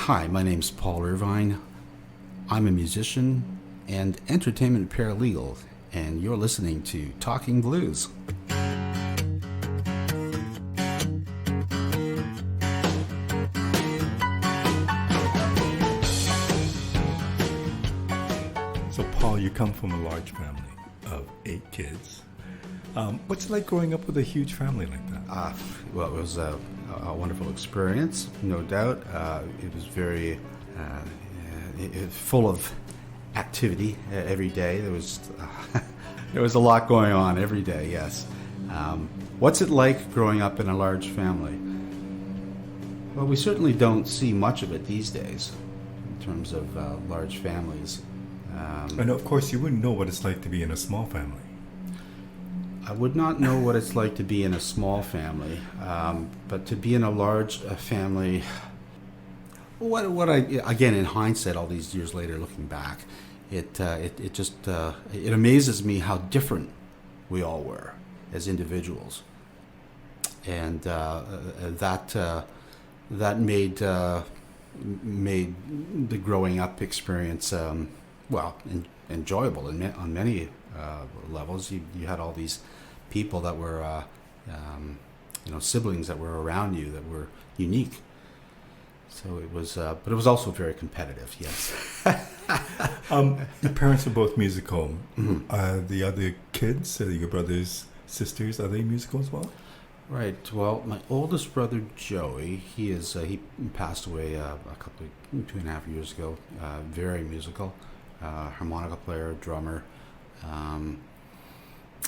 Hi, my name's Paul Irvine. I'm a musician and entertainment paralegal, and you're listening to Talking Blues. So, Paul, you come from a large family of 8 kids. What's it like growing up with a huge family like that? Well, it was a wonderful experience, no doubt. It was very full of activity every day. There was a lot going on every day. Yes. What's it like growing up in a large family? Well, we certainly don't see much of it these days in terms of large families. And of course, you wouldn't know what it's like to be in a small family. I would not know what it's like to be in a small family, but to be in a large family. What I again in hindsight, all these years later, looking back, it amazes me how different we all were as individuals, and that made the growing up experience enjoyable on many levels. You had all these people that were siblings that were around you that were unique. So it was, but it was also very competitive. Yes. Your parents are both musical. Mm-hmm. The other kids, your brothers, sisters, are they musical as well? Right. Well, my oldest brother Joey, he passed away a couple of 2.5 years ago. Very musical, harmonica player, drummer,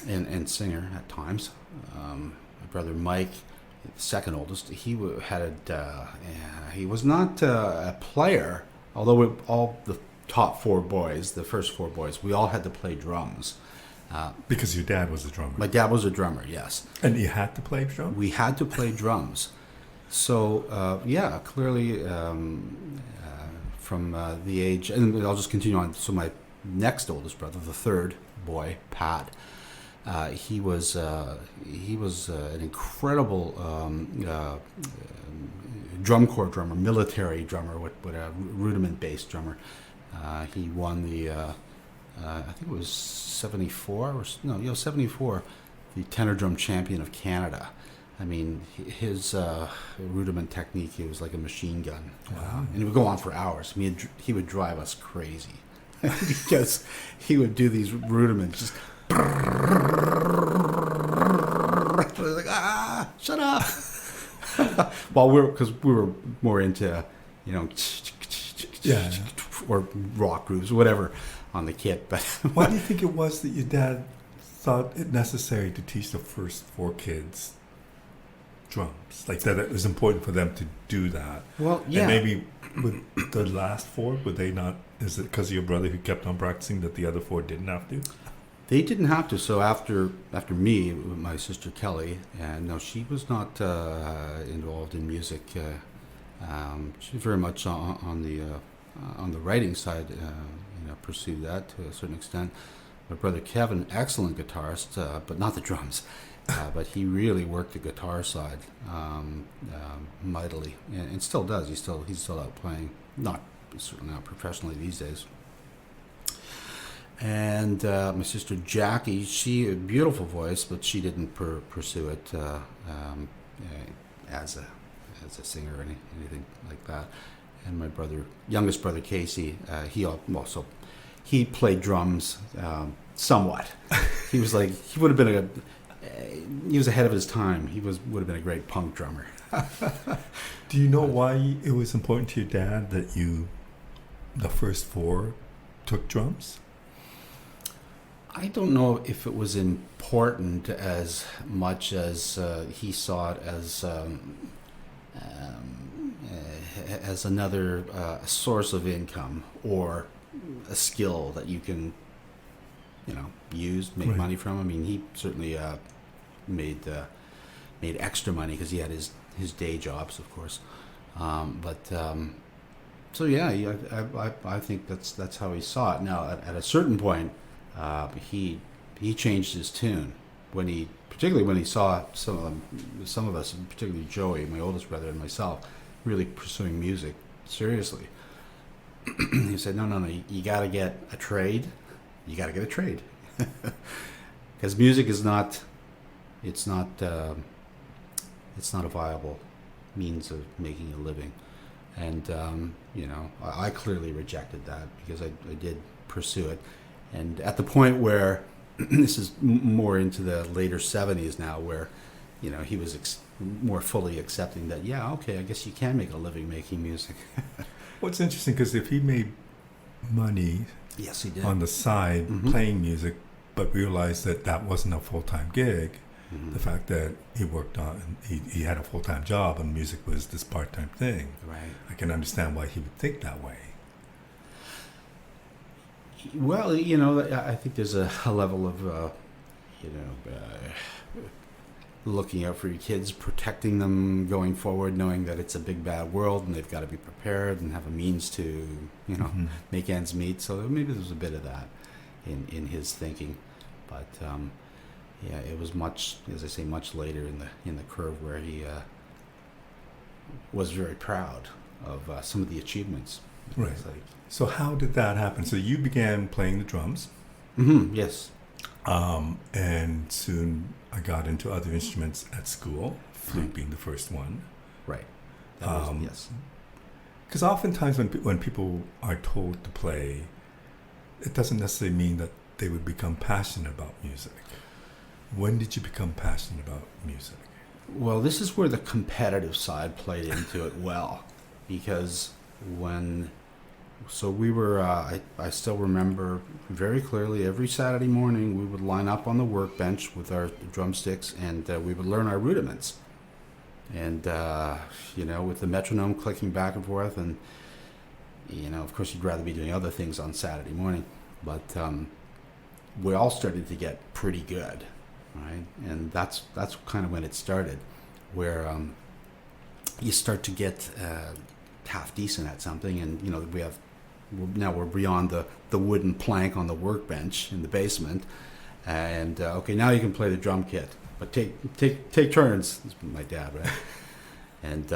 and singer at times. My brother Mike, the second oldest, he was not a player, although all the top 4 boys, the first 4 boys, we all had to play drums. Because your dad was a drummer. My dad was a drummer, yes. And you had to play drums? We had to play drums. So, clearly from the age, and I'll just continue on. So my next oldest brother, the third boy, Pat, he was an incredible drum corps drummer, military drummer, with a rudiment-based drummer. He won the, I think it was 74, 74, the tenor drum champion of Canada. I mean, his rudiment technique, he was like a machine gun. Wow. And it would go on for hours. I mean, he would drive us crazy because he would do these rudiments just... like, shut up. Because we were more into, or rock grooves, whatever, on the kit. But why do you think it was that your dad thought it necessary to teach the first 4 kids drums? Like that it was important for them to do that? Well, yeah. And maybe with the last 4, would they not? Is it because of your brother who kept on practicing that the other 4 didn't have to? They didn't have to. So after me, my sister Kelly, and no, she was not involved in music. She was very much on the writing side. Pursued that to a certain extent. My brother Kevin, excellent guitarist, but not the drums. But he really worked the guitar side mightily, and still does. He's still out playing, certainly not professionally these days. And my sister Jackie, she had a beautiful voice, but she didn't pursue it as a singer or anything like that. And my youngest brother Casey, he played drums somewhat. He was he was ahead of his time. He would have been a great punk drummer. Do you know why it was important to your dad that the first 4 took drums? I don't know if it was important as much as he saw it as another source of income or a skill that you can, make money from. I mean, he certainly made extra money because he had his day jobs, of course. So yeah, I think that's how he saw it. Now, at a certain point, he changed his tune particularly when he saw some of us, particularly Joey, my oldest brother, and myself, really pursuing music seriously. He said, no, you got to get a trade. You got to get a trade. Because music is not, it's not a viable means of making a living. And, I clearly rejected that because I did pursue it. And at the point where, this is more into the later 70s now, where, he was more fully accepting that, yeah, okay, I guess you can make a living making music. Well, it's interesting because if he made money Yes, he did. on the side Mhm. playing music, but realized that that wasn't a full-time gig, Mhm. the fact that he worked on, he had a full-time job and music was this part-time thing, Right. I can understand why he would think that way. Well, I think there's a level of, looking out for your kids, protecting them going forward, knowing that it's a big bad world and they've got to be prepared and have a means to, Mhm. make ends meet. So maybe there's a bit of that in his thinking, but yeah, it was much, as I say, much later in the curve where he was very proud of some of the achievements. Right. It's like, So how did that happen? So you began playing the drums, yes. and soon I got into other instruments at school, flute Right. being the first one. Right. That was, Um, yes. Because oftentimes when people are told to play, it doesn't necessarily mean that they would become passionate about music. When did you become passionate about music? Well, this is where the competitive side played into it well, because so we were, I still remember very clearly every Saturday morning we would line up on the workbench with our drumsticks and we would learn our rudiments. And, with the metronome clicking back and forth, and, of course you'd rather be doing other things on Saturday morning, but we all started to get pretty good, right? And that's kind of when it started, where you start to get half decent at something, and we're beyond the wooden plank on the workbench in the basement, and okay, now you can play the drum kit, but take turns. This is my dad, right? And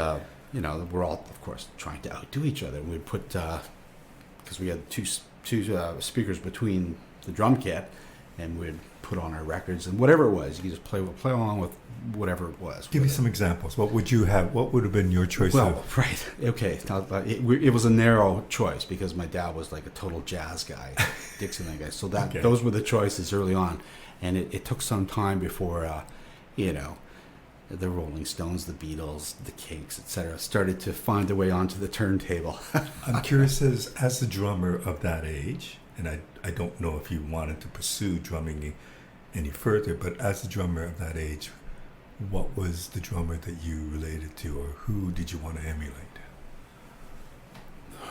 we're all, of course, trying to outdo each other. And we'd put, because we had two speakers between the drum kit, and we'd put on our records, and whatever it was, you could just play along with whatever it was. Give me some examples. What would you have? What would have been your choice Well, of? right, okay. Now, it was a narrow choice because my dad was like a total jazz guy, Dixieland guy. So Okay. those were the choices early on, and it took some time before, the Rolling Stones, the Beatles, the Kinks, etc., started to find their way onto the turntable. I'm curious as a drummer of that age, and I don't know if you wanted to pursue drumming any further, but as a drummer of that age, what was the drummer that you related to, or who did you want to emulate?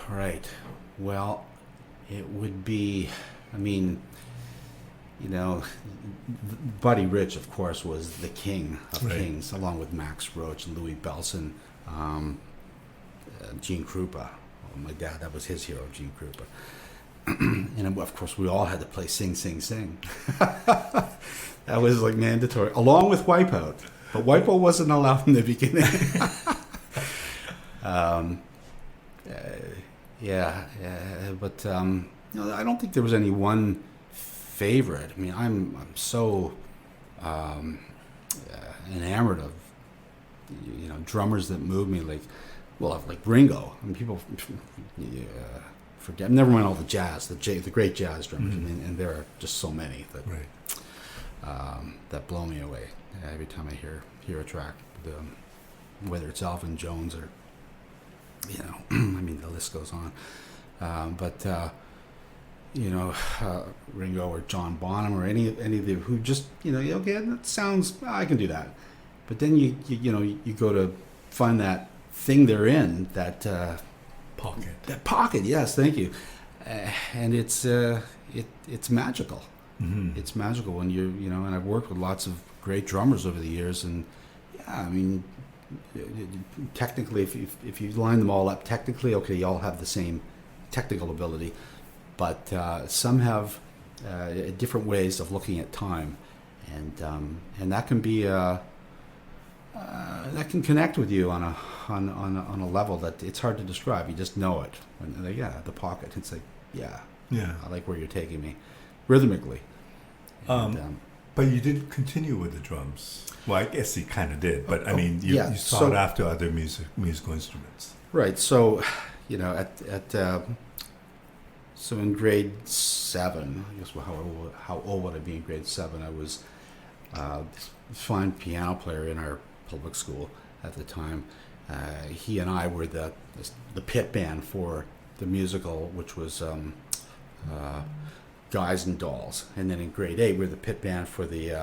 Right. Well, it would be, Buddy Rich, of course, was the king of Right. kings, along with Max Roach, Louis Bellson, Gene Krupa. Well, my dad, that was his hero, Gene Krupa. And of course, we all had to play Sing, Sing, Sing. That was like mandatory, along with Wipeout. But Wipeout wasn't allowed in the beginning. But I don't think there was any one favorite. I'm so enamored of drummers that move me, like Ringo. People forget. Never mind all the jazz, the great jazz drummers. Mhm. And there are just so many that Right. that blow me away every time I hear a track. Whether it's Alvin Jones or the list goes on. Ringo or John Bonham or any of the who just okay, that sounds, I can do that. But then you go to find that thing they're in, that Pocket. that pocket. Yes, thank you. And it's magical. Mm-hmm. It's magical when and I've worked with lots of great drummers over the years, and technically, if you line them all up, technically, okay, you all have the same technical ability, but some have different ways of looking at time, and that can be that can connect with you on a level that it's hard to describe. You just know it. When, yeah, the pocket. It's like, yeah, Yeah. I like where you're taking me, rhythmically. And, But you didn't continue with the drums. Well, I guess you kind of did, but I mean, you yeah, sought after other musical instruments. right. So, so in grade 7, I guess how old would I be in grade 7? I was this fine piano player in our public school at the time. He and I were the pit band for the musical, which was Guys and Dolls. And then in grade 8, we were the pit band for the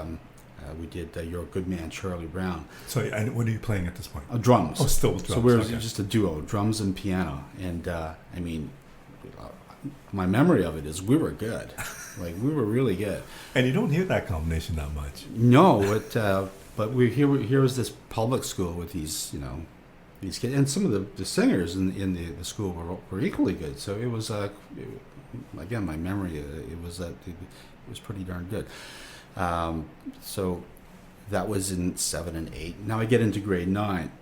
we did You're a Good Man, Charlie Brown. So, and what are you playing at this point? Drums. Oh, still drums. So we were okay. just a duo, drums and piano. And I mean, my memory of it is we were good. Like, we were really good. And you don't hear that combination that much. No, but here was this public school with these these kids, and some of the singers in the school were equally good. So it was again, my memory it was pretty darn good. So that was in 7 and 8. Now I get into grade 9,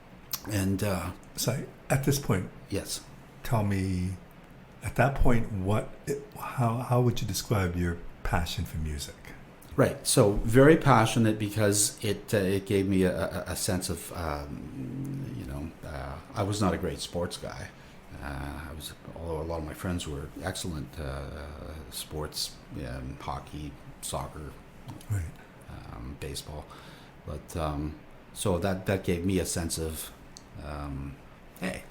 and So at this point, yes, tell me, at that point, how would you describe your passion for music? right. So very passionate because it gave me a sense of I was not a great sports guy. Although a lot of my friends were excellent sports, hockey, soccer, Right. baseball, but so that gave me a sense of hey,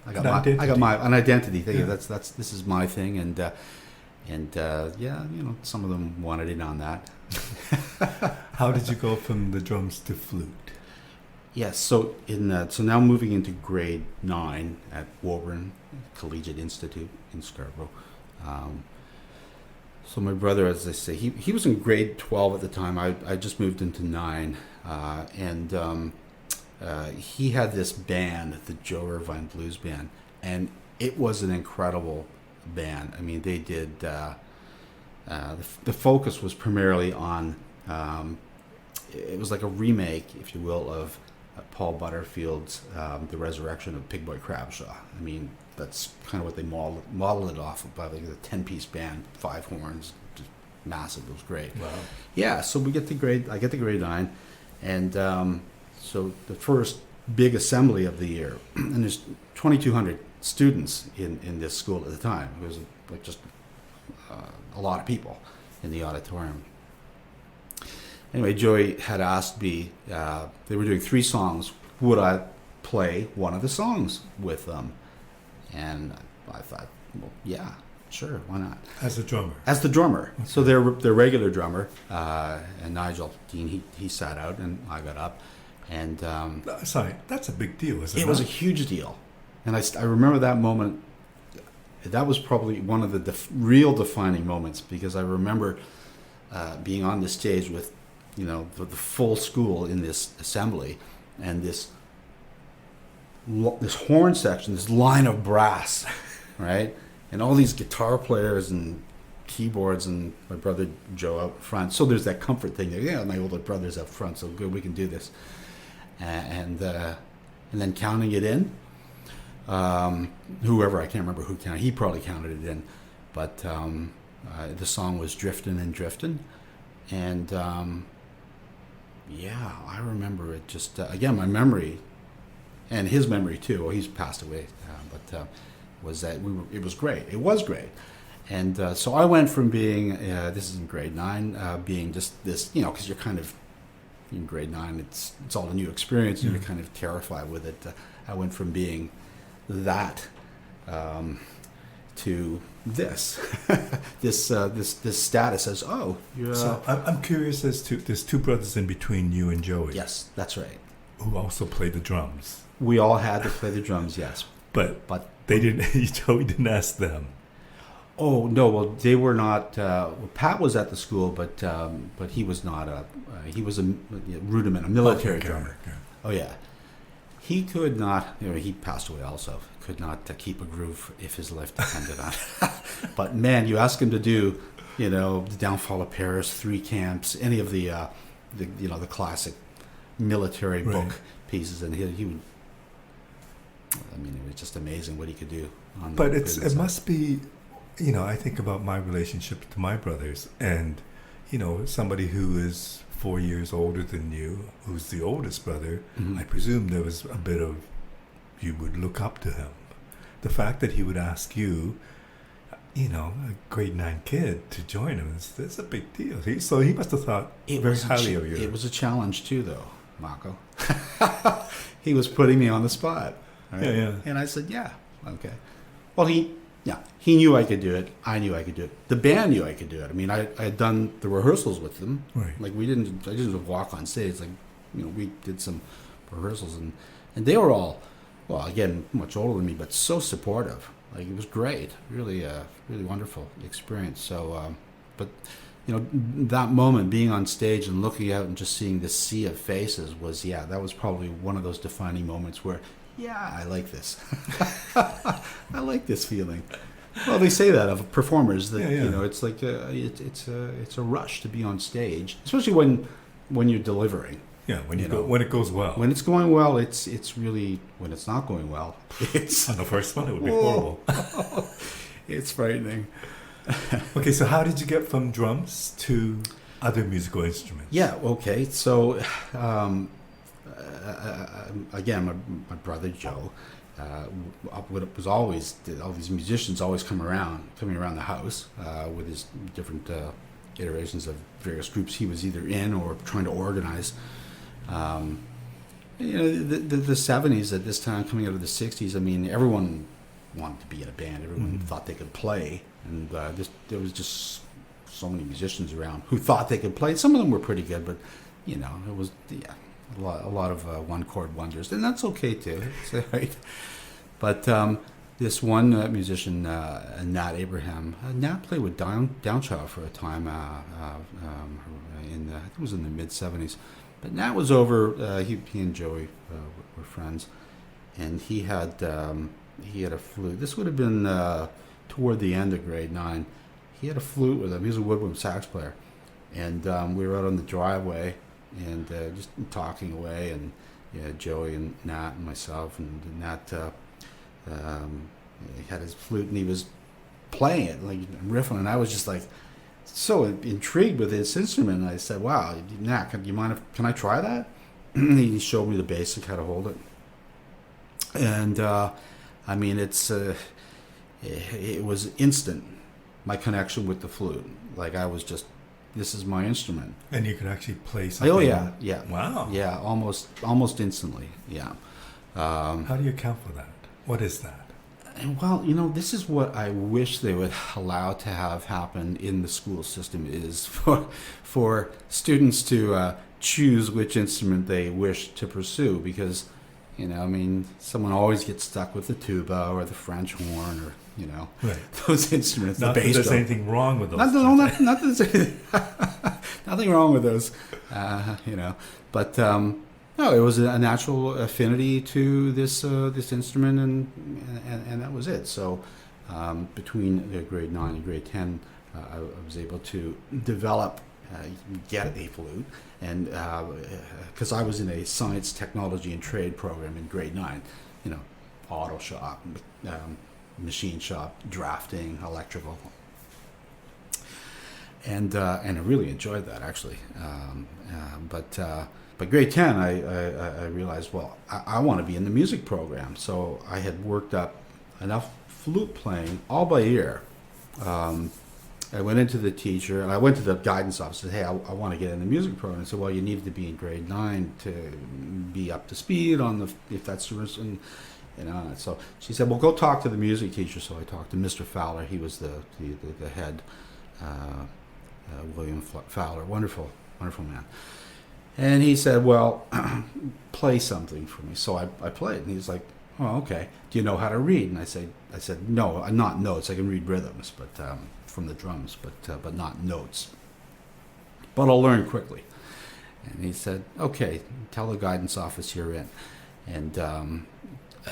I got an identity thing. Yeah. That's this is my thing, and yeah, some of them wanted in on that. How did you go from the drums to flute? Yes, so so now moving into grade 9 at Woburn Collegiate Institute in Scarborough. So my brother, as I say, he was in grade 12 at the time. I just moved into 9, and he had this band, the Joe Irvine Blues Band, and it was an incredible band. I mean, they did. The focus was primarily on. It was like a remake, if you will, of Paul Butterfield's "The Resurrection of Pig Boy Crabshaw." I mean, that's kind of what they modeled it off of. Like a 10-piece band, 5 horns, just massive. It was great. Wow. Yeah. So I get to grade 9, and so the first big assembly of the year, and there's 2,200 students in this school at the time. It was like just a lot of people in the auditorium. Anyway, Joey had asked me, they were doing 3 songs, would I play one of the songs with them? And I thought, well, yeah, sure, why not? As a drummer? As the drummer. Okay. So their regular drummer, and Nigel Dean, he sat out and I got up. And sorry, that's a big deal, isn't it? It was a huge deal. And I remember that moment. That was probably one of the real defining moments, because I remember being on the stage with the full school in this assembly, and this horn section, this line of brass, right? And all these guitar players and keyboards, and my brother Joe out front. So there's that comfort thing. Yeah, my older brother's up front, so good, we can do this. And then counting it in. Whoever, I can't remember who counted. He probably counted it in. But the song was Driftin' and Driftin'. And yeah, I remember it just, again, my memory, and his memory too, well, he's passed away, but was that it was great. It was great. And so I went from being, this is in grade 9, being just this, because you're kind of, in grade 9, it's all a new experience, and you're kind of terrified with it. I went from being that to this, this status as, oh, you're. So I'm curious as to, there's 2 brothers in between you and Joey. Yes, that's right. Who also play the drums. We all had to play the drums, yes. But they didn't. Joey didn't ask them. Oh no! Well, they were not. Pat was at the school, but he was not a. He was a rudiment, a military drummer. Okay. Oh yeah, he could not. He passed away also. Could not keep a groove if his life depended on it. But man, you ask him to do, the Downfall of Paris, 3 Camps, any of the classic military Right. book pieces, and he would. I mean, it was just amazing what he could do. On But the it side. must be, I think about my relationship to my brothers, and somebody who is 4 years older than you, who's the oldest brother. Mhm. I presume there was a bit of you would look up to him. The fact that he would ask you, a grade 9 kid to join him is a big deal. So he must have thought very highly of you. It was a challenge too, though, Marco. He was putting me on the spot. Right? Yeah. And I said, yeah, okay. Well, he knew I could do it. I knew I could do it. The band knew I could do it. I mean, I had done the rehearsals with them. Right. Like I didn't just walk on stage. Like, we did some rehearsals, and they were all, well, again, much older than me, but so supportive. Like, it was great. Really, really wonderful experience. So, but that moment, being on stage and looking out and just seeing this sea of faces that was probably one of those defining moments where, I like this. I like this feeling. Well, they say that of performers that it's like it's a rush to be on stage, especially when you're delivering. Yeah, when it goes well. When it's going well, it's really, when it's not going well, it's On the first one, it would be horrible. it's frightening. Okay, so how did you get from drums to other musical instruments? Yeah. Okay. So, again, my brother Joe was always, all these musicians always coming around the house with his different iterations of various groups he was either in or trying to organize. The 70s at this time, coming out of the 60s, I mean, everyone wanted to be in a band. Everyone thought they could play, and there was just so many musicians around who thought they could play. Some of them were pretty good, but it was a lot of one chord wonders, and that's okay too. It's all right. But this one musician, Nat Abraham, Nat played with Downchild for a time. I think it was in the mid '70s. But Nat was over. He and Joey were friends, and he had a flute. This would have been toward the end of grade 9. He had a flute with him. He was a woodwind sax player, and we were out on the driveway and just talking away. And Joey and Nat and myself, and Nat he had his flute and he was playing it, like riffing, and I was just like so intrigued with this instrument. And I said, "Wow, Nat, can you mind can I try that?" He showed me the basic, how to hold it, and I mean, it was instant. My connection with the flute, like I was just, this is my instrument. And you could actually play something. Oh yeah. Wow. Yeah, almost instantly. Yeah. How do you account for that? What is that? Well, this is what I wish they would allow to have happen in the school system, is for students to choose which instrument they wish to pursue, because, I mean, someone always gets stuck with the tuba or the French horn or, Right. those instruments. Not the that bass there's drum. anything wrong with those. Not that there's nothing wrong with those, but no, it was a natural affinity to this instrument, and that was it. So between grade 9 and grade 10, I was able to develop, get a flute, and because I was in a science, technology, and trade program in grade 9, auto shop, machine shop, drafting, electrical. And I really enjoyed that, actually. But grade 10, I realized, well, I want to be in the music program. So I had worked up enough flute playing, all by ear. I went into the teacher, and I went to the guidance office and said, hey, I want to get in the music program. I said, well, you needed to be in grade 9 to be up to speed on if that's the reason. So she said, well, go talk to the music teacher. So I talked to Mr. Fowler. He was the head, William Fowler, wonderful man. And he said, well, play something for me. So I played, and he's like, oh, okay. Do you know how to read? And I said, no, not notes. I can read rhythms, but from the drums, but not notes. But I'll learn quickly. And he said, okay, tell the guidance office you're in. And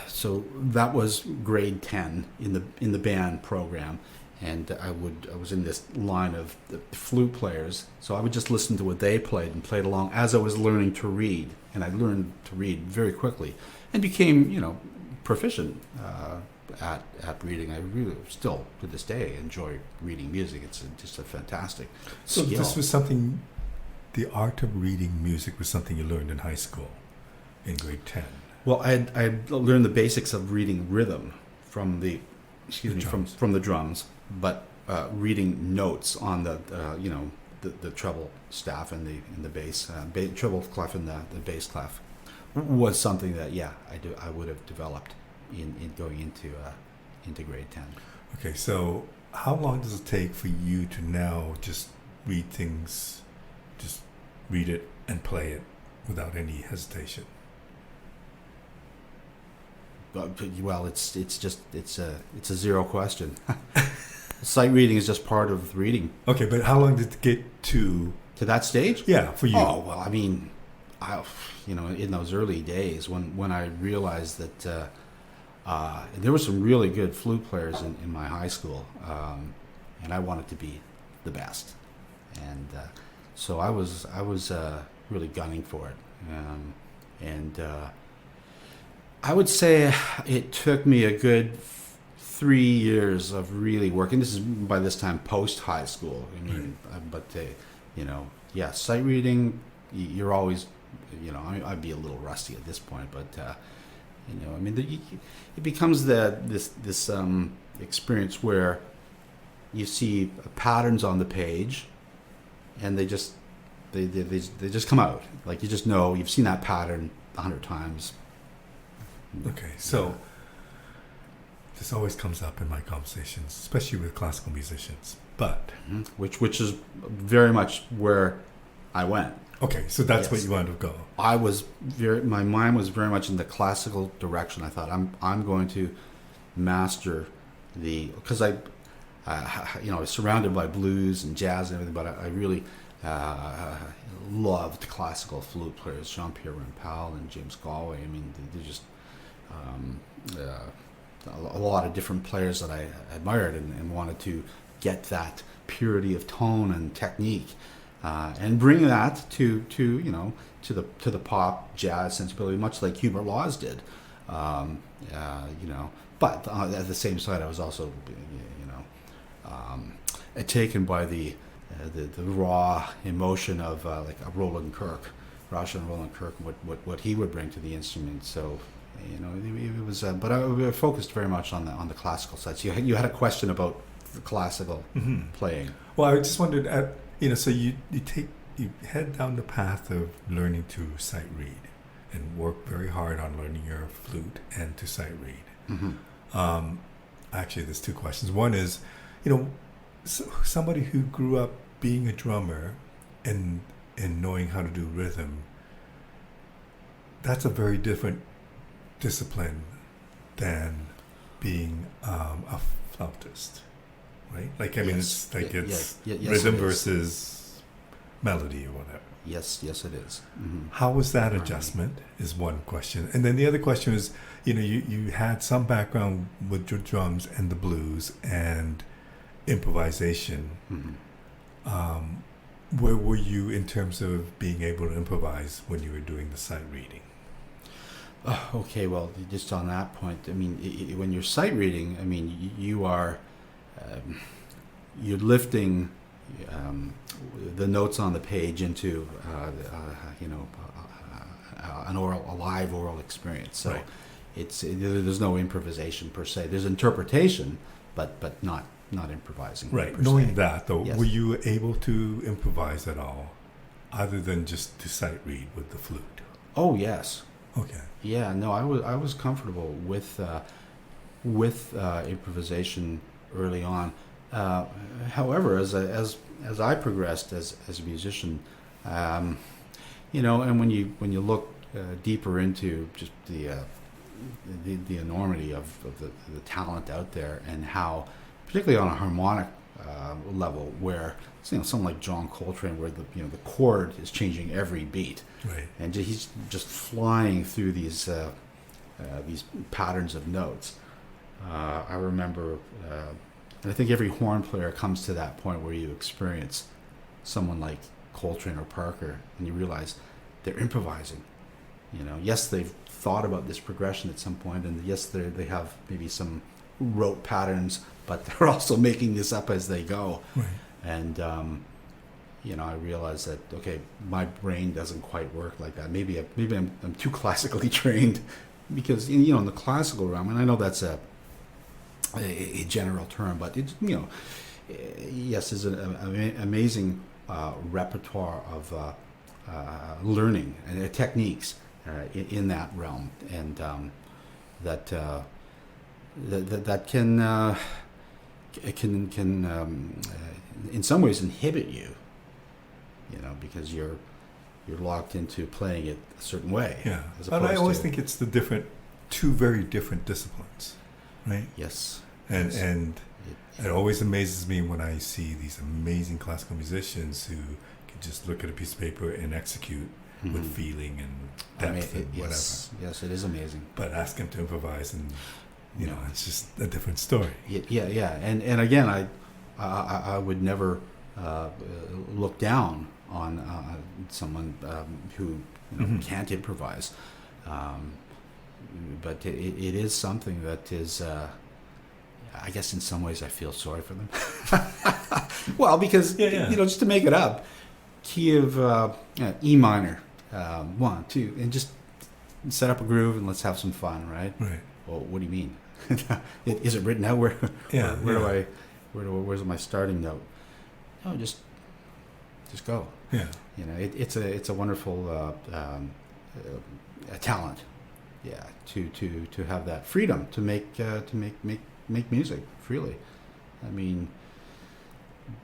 so that was grade 10 in the band program, and I was in this line of the flute players. So I would just listen to what they played and played along as I was learning to read. and I learned to read very quickly, and became proficient at reading. I really still to this day enjoy reading music. It's just a fantastic So skill. this was something. The art of reading music was something you learned in high school, in grade 10. Well, I learned the basics of reading rhythm from the from the drums, but reading notes on the treble staff and the bass, treble clef and the bass clef was something that I would have developed in going into grade 10. Okay, so how long does it take for you to now just read things, just read it and play it without any hesitation? Well, it's a zero question. Sight reading is just part of reading. Okay, but how long did it get to that stage? Yeah, for you. Oh well, I mean, in those early days when I realized that there were some really good flute players in my high school, and I wanted to be the best, and so I was really gunning for it, and I would say it took me a good 3 years of really working. This is by this time post high school. I mean, but sight reading. You're always, I'd be a little rusty at this point, but I mean, it becomes this experience where you see patterns on the page, and they just come out. Like you just know you've seen that pattern 100 times. Okay, so this always comes up in my conversations, especially with classical musicians. But which is very much where I went. Okay, so that's what you wanted to go. My mind was very much in the classical direction. I thought I'm going to master because I was surrounded by blues and jazz and everything, but I really loved classical flute players, Jean-Pierre Rampal and James Galway. I mean, they're just a lot of different players that I admired and wanted to get that purity of tone and technique, and bring that to the pop jazz sensibility, much like Hubert Laws did. But at the same side, I was also taken by the raw emotion of like a Roland Kirk, Russian Roland Kirk, what he would bring to the instrument. So it was, but I focused very much on the classical side. So you had a question about the classical playing. Well, I just wondered, so you head down the path of learning to sight read, and work very hard on learning your flute and to sight read. Mm-hmm. Actually, there's two questions. One is, somebody who grew up being a drummer and knowing how to do rhythm, that's a very different discipline than being a flautist, right? Like, I mean, it's like it's rhythm versus melody or whatever. Yes, it is. Mm-hmm. How was that adjustment is one question. And then the other question is, you had some background with your drums and the blues and improvisation. Mm-hmm. Where were you in terms of being able to improvise when you were doing the sight reading? Okay, well, just on that point, I mean, when you're sight reading, I mean, you are you're lifting the notes on the page into a live oral experience. So right. There's no improvisation per se. There's interpretation, but not improvising. Right. Knowing se. that, though, yes. Were you able to improvise at all, other than just to sight read with the flute? Oh yes. Okay. Yeah. No, I was comfortable with improvisation early on. However, as I progressed as a musician, and when you look deeper into just the enormity of the talent out there, and how, particularly on a harmonic level, where someone like John Coltrane, where the chord is changing every beat, right, and he's just flying through these patterns of notes. I remember. And I think every horn player comes to that point where you experience someone like Coltrane or Parker, and you realize they're improvising. yes, they've thought about this progression at some point, and yes, they have maybe some rote patterns, but they're also making this up as they go. Right. And I realize that okay, my brain doesn't quite work like that. Maybe I'm too classically trained, because in the classical realm, and I know that's a general term, but it's yes, is an amazing repertoire of learning and techniques in that realm, and that can in some ways inhibit you, because you're locked into playing it a certain way. Yeah, as but I opposed always to- think it's two very different disciplines, right? yes, And yes. and it always amazes me when I see these amazing classical musicians who can just look at a piece of paper and execute with Mhm. feeling and I mean, depth and whatever. yes, it is amazing. But ask them to improvise, and No. it's just a different story. Yeah, and again, I would never look down on someone who Mhm. can't improvise, but it is something that is. I guess in some ways I feel sorry for them. Well, because Yeah. just to make it up, key of E minor, 1, 2, and just set up a groove and let's have some fun, right? Right. Well, what do you mean? Is it written out? Where's my starting note? No, just go. Yeah. It's a wonderful a talent, yeah. To have that freedom to make music freely. I mean,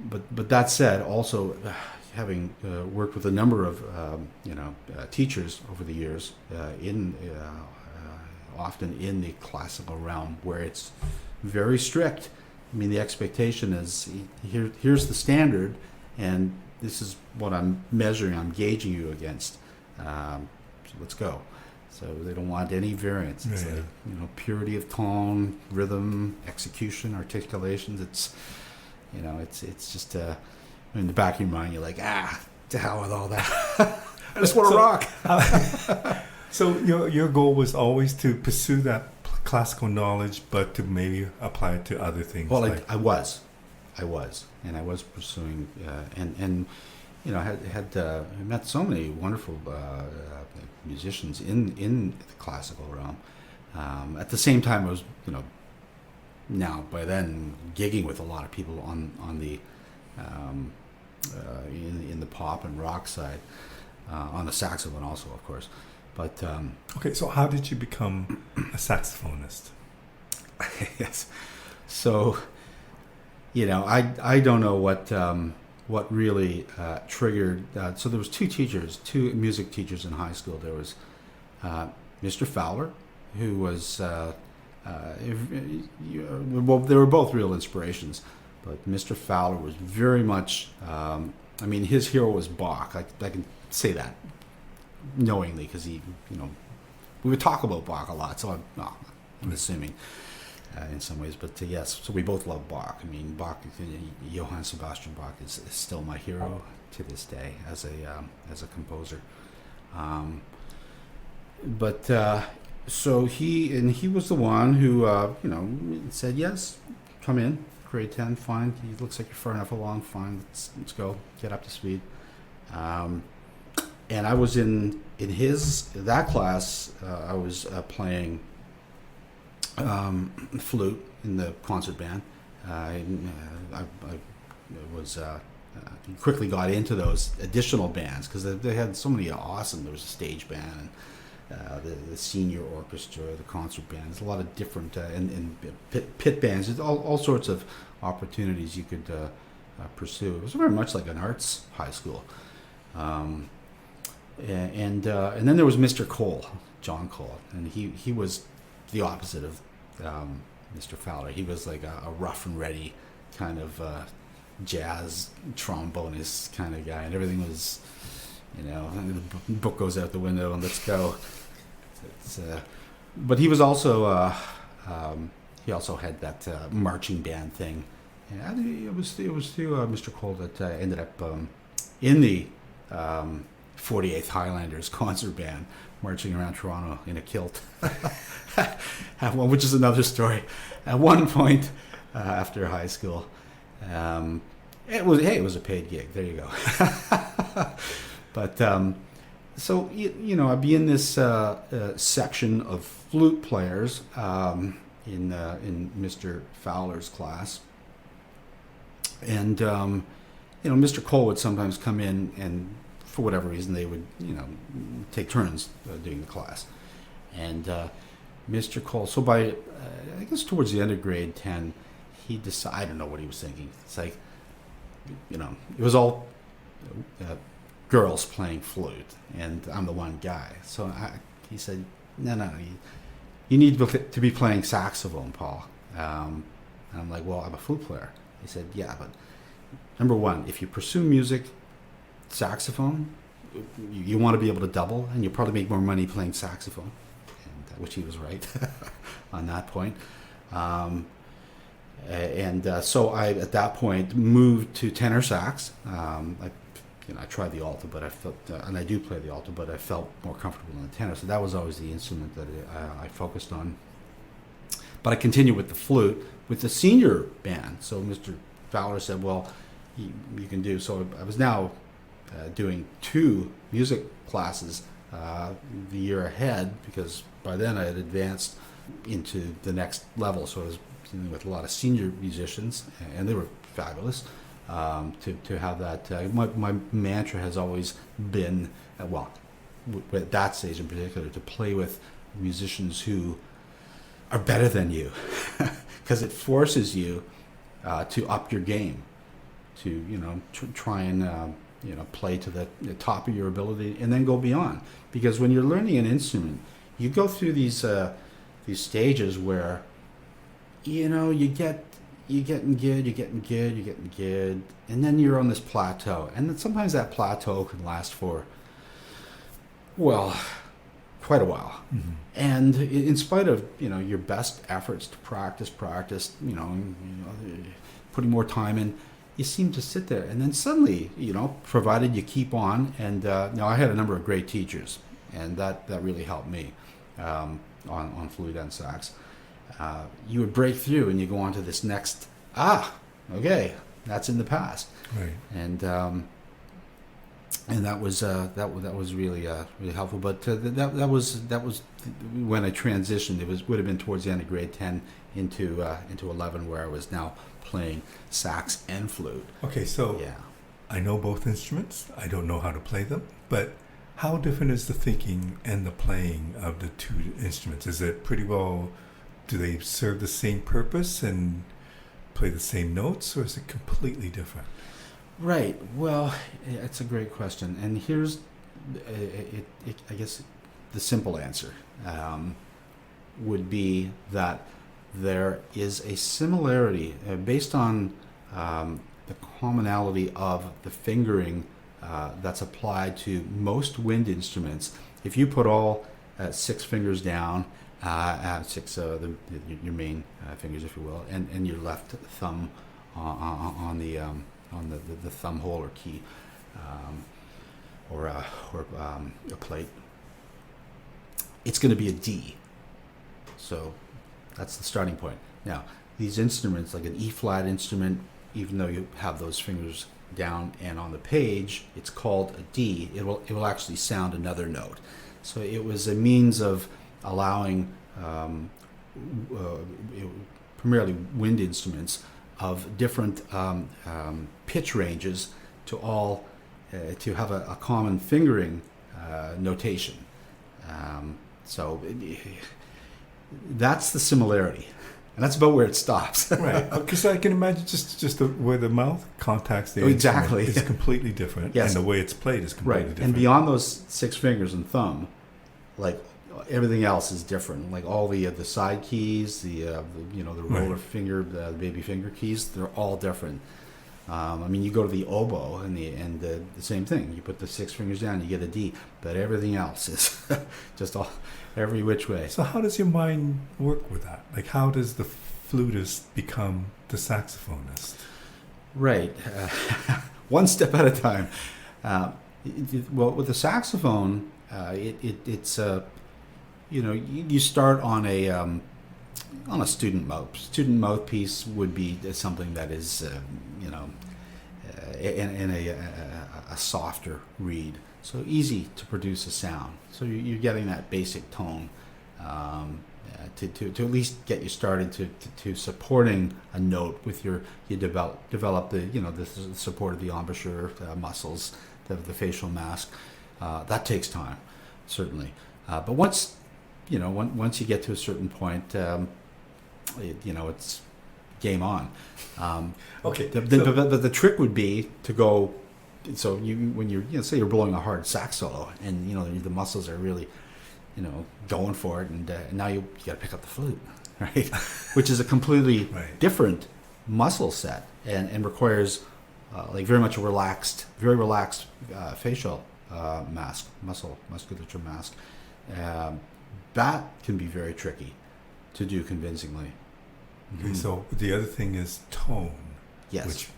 but that said, also having worked with a number of teachers over the years often in the classical realm, where it's very strict. I mean, the expectation is here's the standard, and this is what I'm measuring, I'm gauging you against. So let's go. So they don't want any variance. It's Right. like, purity of tone, rhythm, execution, articulations. It's, it's just in the back of your mind, you're like, to hell with all that. I just want to rock. So your goal was always to pursue that classical knowledge, but to maybe apply it to other things. Well, like, I was pursuing, and I met so many wonderful musicians in the classical realm. At the same time, I was, now by then gigging with a lot of people on the in the pop and rock side, on the saxophone also, of course. But okay, so how did you become a saxophonist? yes, so I don't know what really triggered. So there was two music teachers in high school. There was Mr. Fowler, who was well, they were both real inspirations, but Mr. Fowler was very much. His hero was Bach. I can say that knowingly, because he, we would talk about Bach a lot. So I'm assuming. In some ways, but yes, so we both love Bach. I mean, Bach, Johann Sebastian Bach is still my hero to this day as a composer. So he was the one who said, yes, come in, grade 10, fine. He looks like you're far enough along, fine. Let's go, get up to speed. And I was in that class. I was playing flute in the concert band. I quickly got into those additional bands because they had so many awesome. There was a stage band, and the senior orchestra, the concert band. There's a lot of different and pit bands. There's all sorts of opportunities you could pursue. It was very much like an arts high school. And then there was Mr. Cole, John Cole, and he was the opposite of Mr. Fowler. He was like a rough and ready kind of jazz trombonist kind of guy, and everything was, the book goes out the window and let's go. But he was also he also had that marching band thing. And I think it was through Mr. Cole that ended up in the 48th Highlanders concert band, marching around Toronto in a kilt, which is another story. At one point after high school, it was a paid gig. There you go. But so I'd be in this section of flute players in Mr. Fowler's class, and Mr. Cole would sometimes come in, and for whatever reason they would take turns doing the class, and Mr. Cole. So by I guess towards the end of grade 10, he decided, I don't know what he was thinking. It's like, it was all girls playing flute, and I'm the one guy. So he said, no, you need to be playing saxophone, Paul. And I'm like, well, I'm a flute player. He said, yeah, but number one, if you pursue music, saxophone, you want to be able to double, and you'll probably make more money playing saxophone, which he was right on that point. So I, at that point, moved to tenor sax. I tried the alto, but I felt, and I do play the alto, but I felt more comfortable in the tenor. So that was always the instrument that I focused on. But I continued with the flute with the senior band. So Mr. Fowler said, well, you can do. So I was now doing 2 music classes the year ahead, because by then I had advanced into the next level. So I was dealing with a lot of senior musicians, and they were fabulous. To have that, my mantra has always been, at that stage in particular, to play with musicians who are better than you, because it forces you to up your game, to try and play to the top of your ability, and then go beyond. Because when you're learning an instrument, you go through these stages where you're getting good, and then you're on this plateau. And then sometimes that plateau can last for, quite a while. Mm-hmm. And in spite of, your best efforts to practice, putting more time in, you seem to sit there. And then suddenly, provided you keep on, and I had a number of great teachers, and that really helped me on flute and sax. You would break through and you go on to this next, okay, that's in the past. Right. And that was really helpful. But that was when I transitioned. Would have been towards the end of grade 10 into 11, where I was now playing sax and flute. Okay, so yeah. I know both instruments. I don't know how to play them, but how different is the thinking and the playing of the 2 instruments? Is it pretty well? Do they serve the same purpose and play the same notes, or is it completely different? Right. Well, it's a great question. And here's, I guess, the simple answer would be that there is a similarity based on the commonality of the fingering that's applied to most wind instruments. If you put all 6 fingers down, 6 your main fingers, if you will, and your left thumb on the thumb hole or key, or a plate, it's going to be a D. So that's the starting point. Now, these instruments, like an E flat instrument, even though you have those fingers down and on the page, it's called a D. It will actually sound another note. So it was a means of allowing primarily wind instruments of different pitch ranges to all to have a common fingering notation. So that's the similarity, and that's about where it stops. Right, because I can imagine just where the mouth contacts the exactly instrument is completely different, yes. And the way it's played is completely different. And beyond those 6 fingers and thumb, like everything else is different. Like all the side keys, the roller right. finger, the baby finger keys, they're all different. You go to the oboe and the same thing. You put the 6 fingers down, you get a D, but everything else is just all every which way. So how does your mind work with that? Like, how does the flutist become the saxophonist? Right, one step at a time. Well, with the saxophone, It's you start on a student mouthpiece would be something that is in a softer reed, so easy to produce a sound. So you're getting that basic tone to at least get you started to supporting a note with you develop the support of the embouchure muscles, the facial mask. That takes time, certainly. But once you get to a certain point, it's game on. Okay. But the trick would be to go. So when you're say you're blowing a hard sax solo, and the muscles are really, going for it, and now you got to pick up the flute, right? Which is a completely Right. different muscle set, and requires like very relaxed facial musculature mask. That can be very tricky to do convincingly. Okay, so the other thing is tone, Yes. which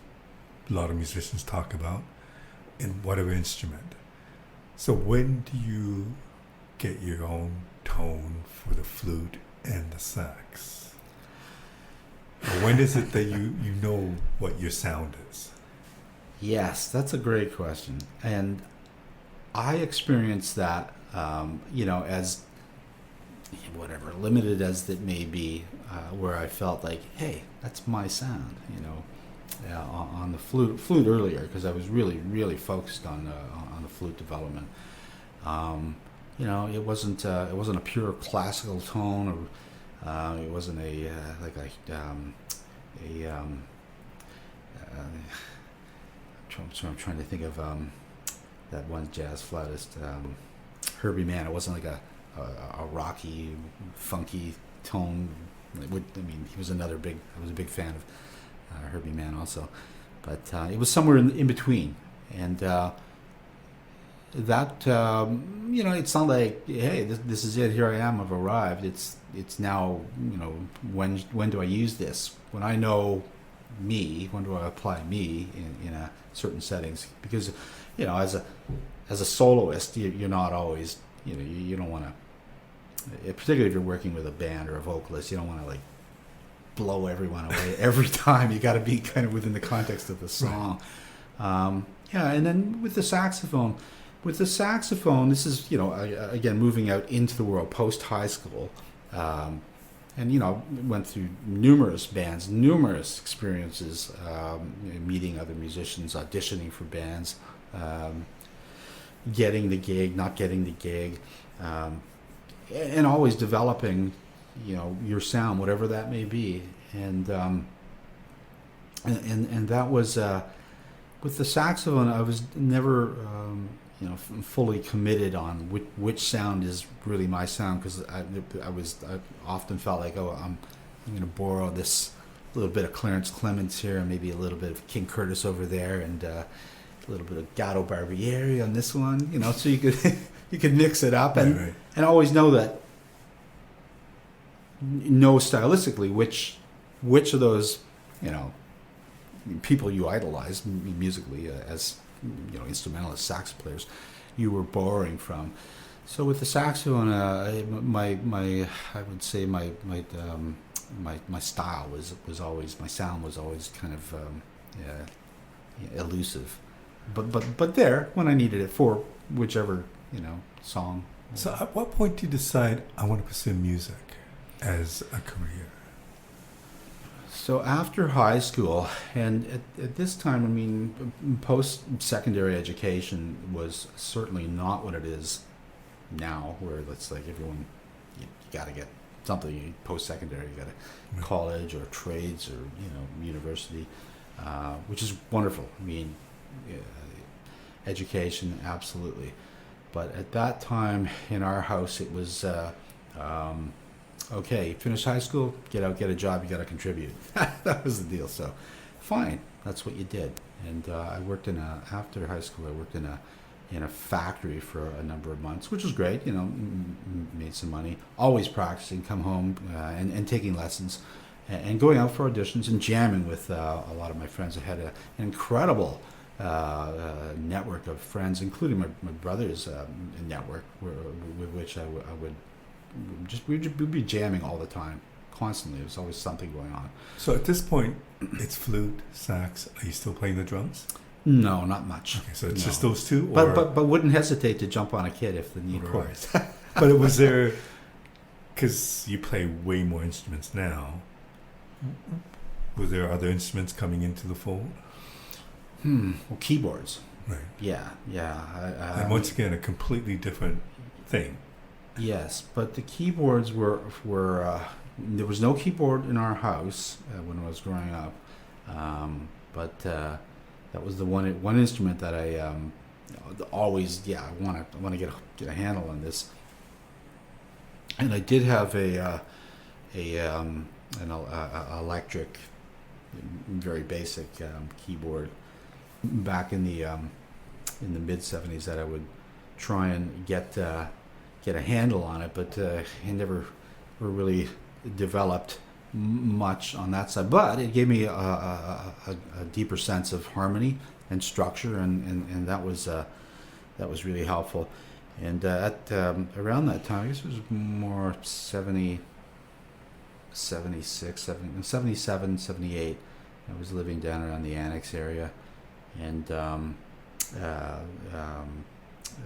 a lot of musicians talk about in whatever instrument. So when do you get your own tone for the flute and the sax? Or when is it that you know what your sound is? Yes, that's a great question, and I experienced that, as whatever limited as it may be, where I felt like, hey, that's my sound, on the flute earlier, because I was really, really focused on the flute development. It wasn't a pure classical tone, or it wasn't I'm trying to think of that one jazz flautist, Herbie Mann. It wasn't like a rocky, funky tone. He was I was a big fan of Herbie Mann also, but it was somewhere in between, and that it's not like, hey, this is it. Here I am. I've arrived. It's now. When do I use this? When I know me, when do I apply me in a certain settings? Because as a soloist, you're not always, you don't want to, particularly if you're working with a band or a vocalist, you don't want to like blow everyone away every time. You got to be kind of within the context of the song. Right. And then with the saxophone, this is, again, moving out into the world post high school. And went through numerous bands, numerous experiences, meeting other musicians, auditioning for bands, getting the gig, not getting the gig, and always developing, your sound, whatever that may be. And that was with the saxophone. I was never fully committed on which sound is really my sound, because I often felt like, I'm going to borrow this little bit of Clarence Clements here, and maybe a little bit of King Curtis over there, and a little bit of Gatto Barbieri on this one, so you could you could mix it up, and and always know stylistically which of those people you idolize musically as instrumentalist sax players you were borrowing from. So with the saxophone, my I would say my style was always, my sound was always kind of elusive, but there when I needed it for whichever song. So at what point do you decide I want to pursue music as a career? So after high school, and at this time, post-secondary education was certainly not what it is now, where it's like everyone, you got to get something post-secondary, you got to college or trades or university, which is wonderful. Education, absolutely. But at that time in our house, it was okay, finish high school, get out, get a job, you got to contribute. That was the deal. So, fine, that's what you did. And I worked after high school, I worked in a factory for a number of months, which was great. Made some money. Always practicing, come home and taking lessons, and going out for auditions and jamming with a lot of my friends. I had an incredible network of friends, including my brother's network, with which I would we'd be jamming all the time, constantly. There was always something going on. So at this point, it's flute, sax. Are you still playing the drums? No, not much. Okay, so it's No. just those two? Or? But wouldn't hesitate to jump on a kid if the need Of arose. course. But it was there, because you play way more instruments now. Were there other instruments coming into the fold? Well, keyboards. Right. Yeah. And once again, a completely different thing. Yes, but the keyboards were there was no keyboard in our house when I was growing up, but that was the one instrument that I always I want to get a handle on this. And I did have an electric, very basic keyboard back in the mid '70s that I would try and get a handle on it, but I never really developed much on that side. But it gave me a deeper sense of harmony and structure, and that was really helpful. And at around that time, I guess it was more 76, 77, 78. I was living down around the Annex area, and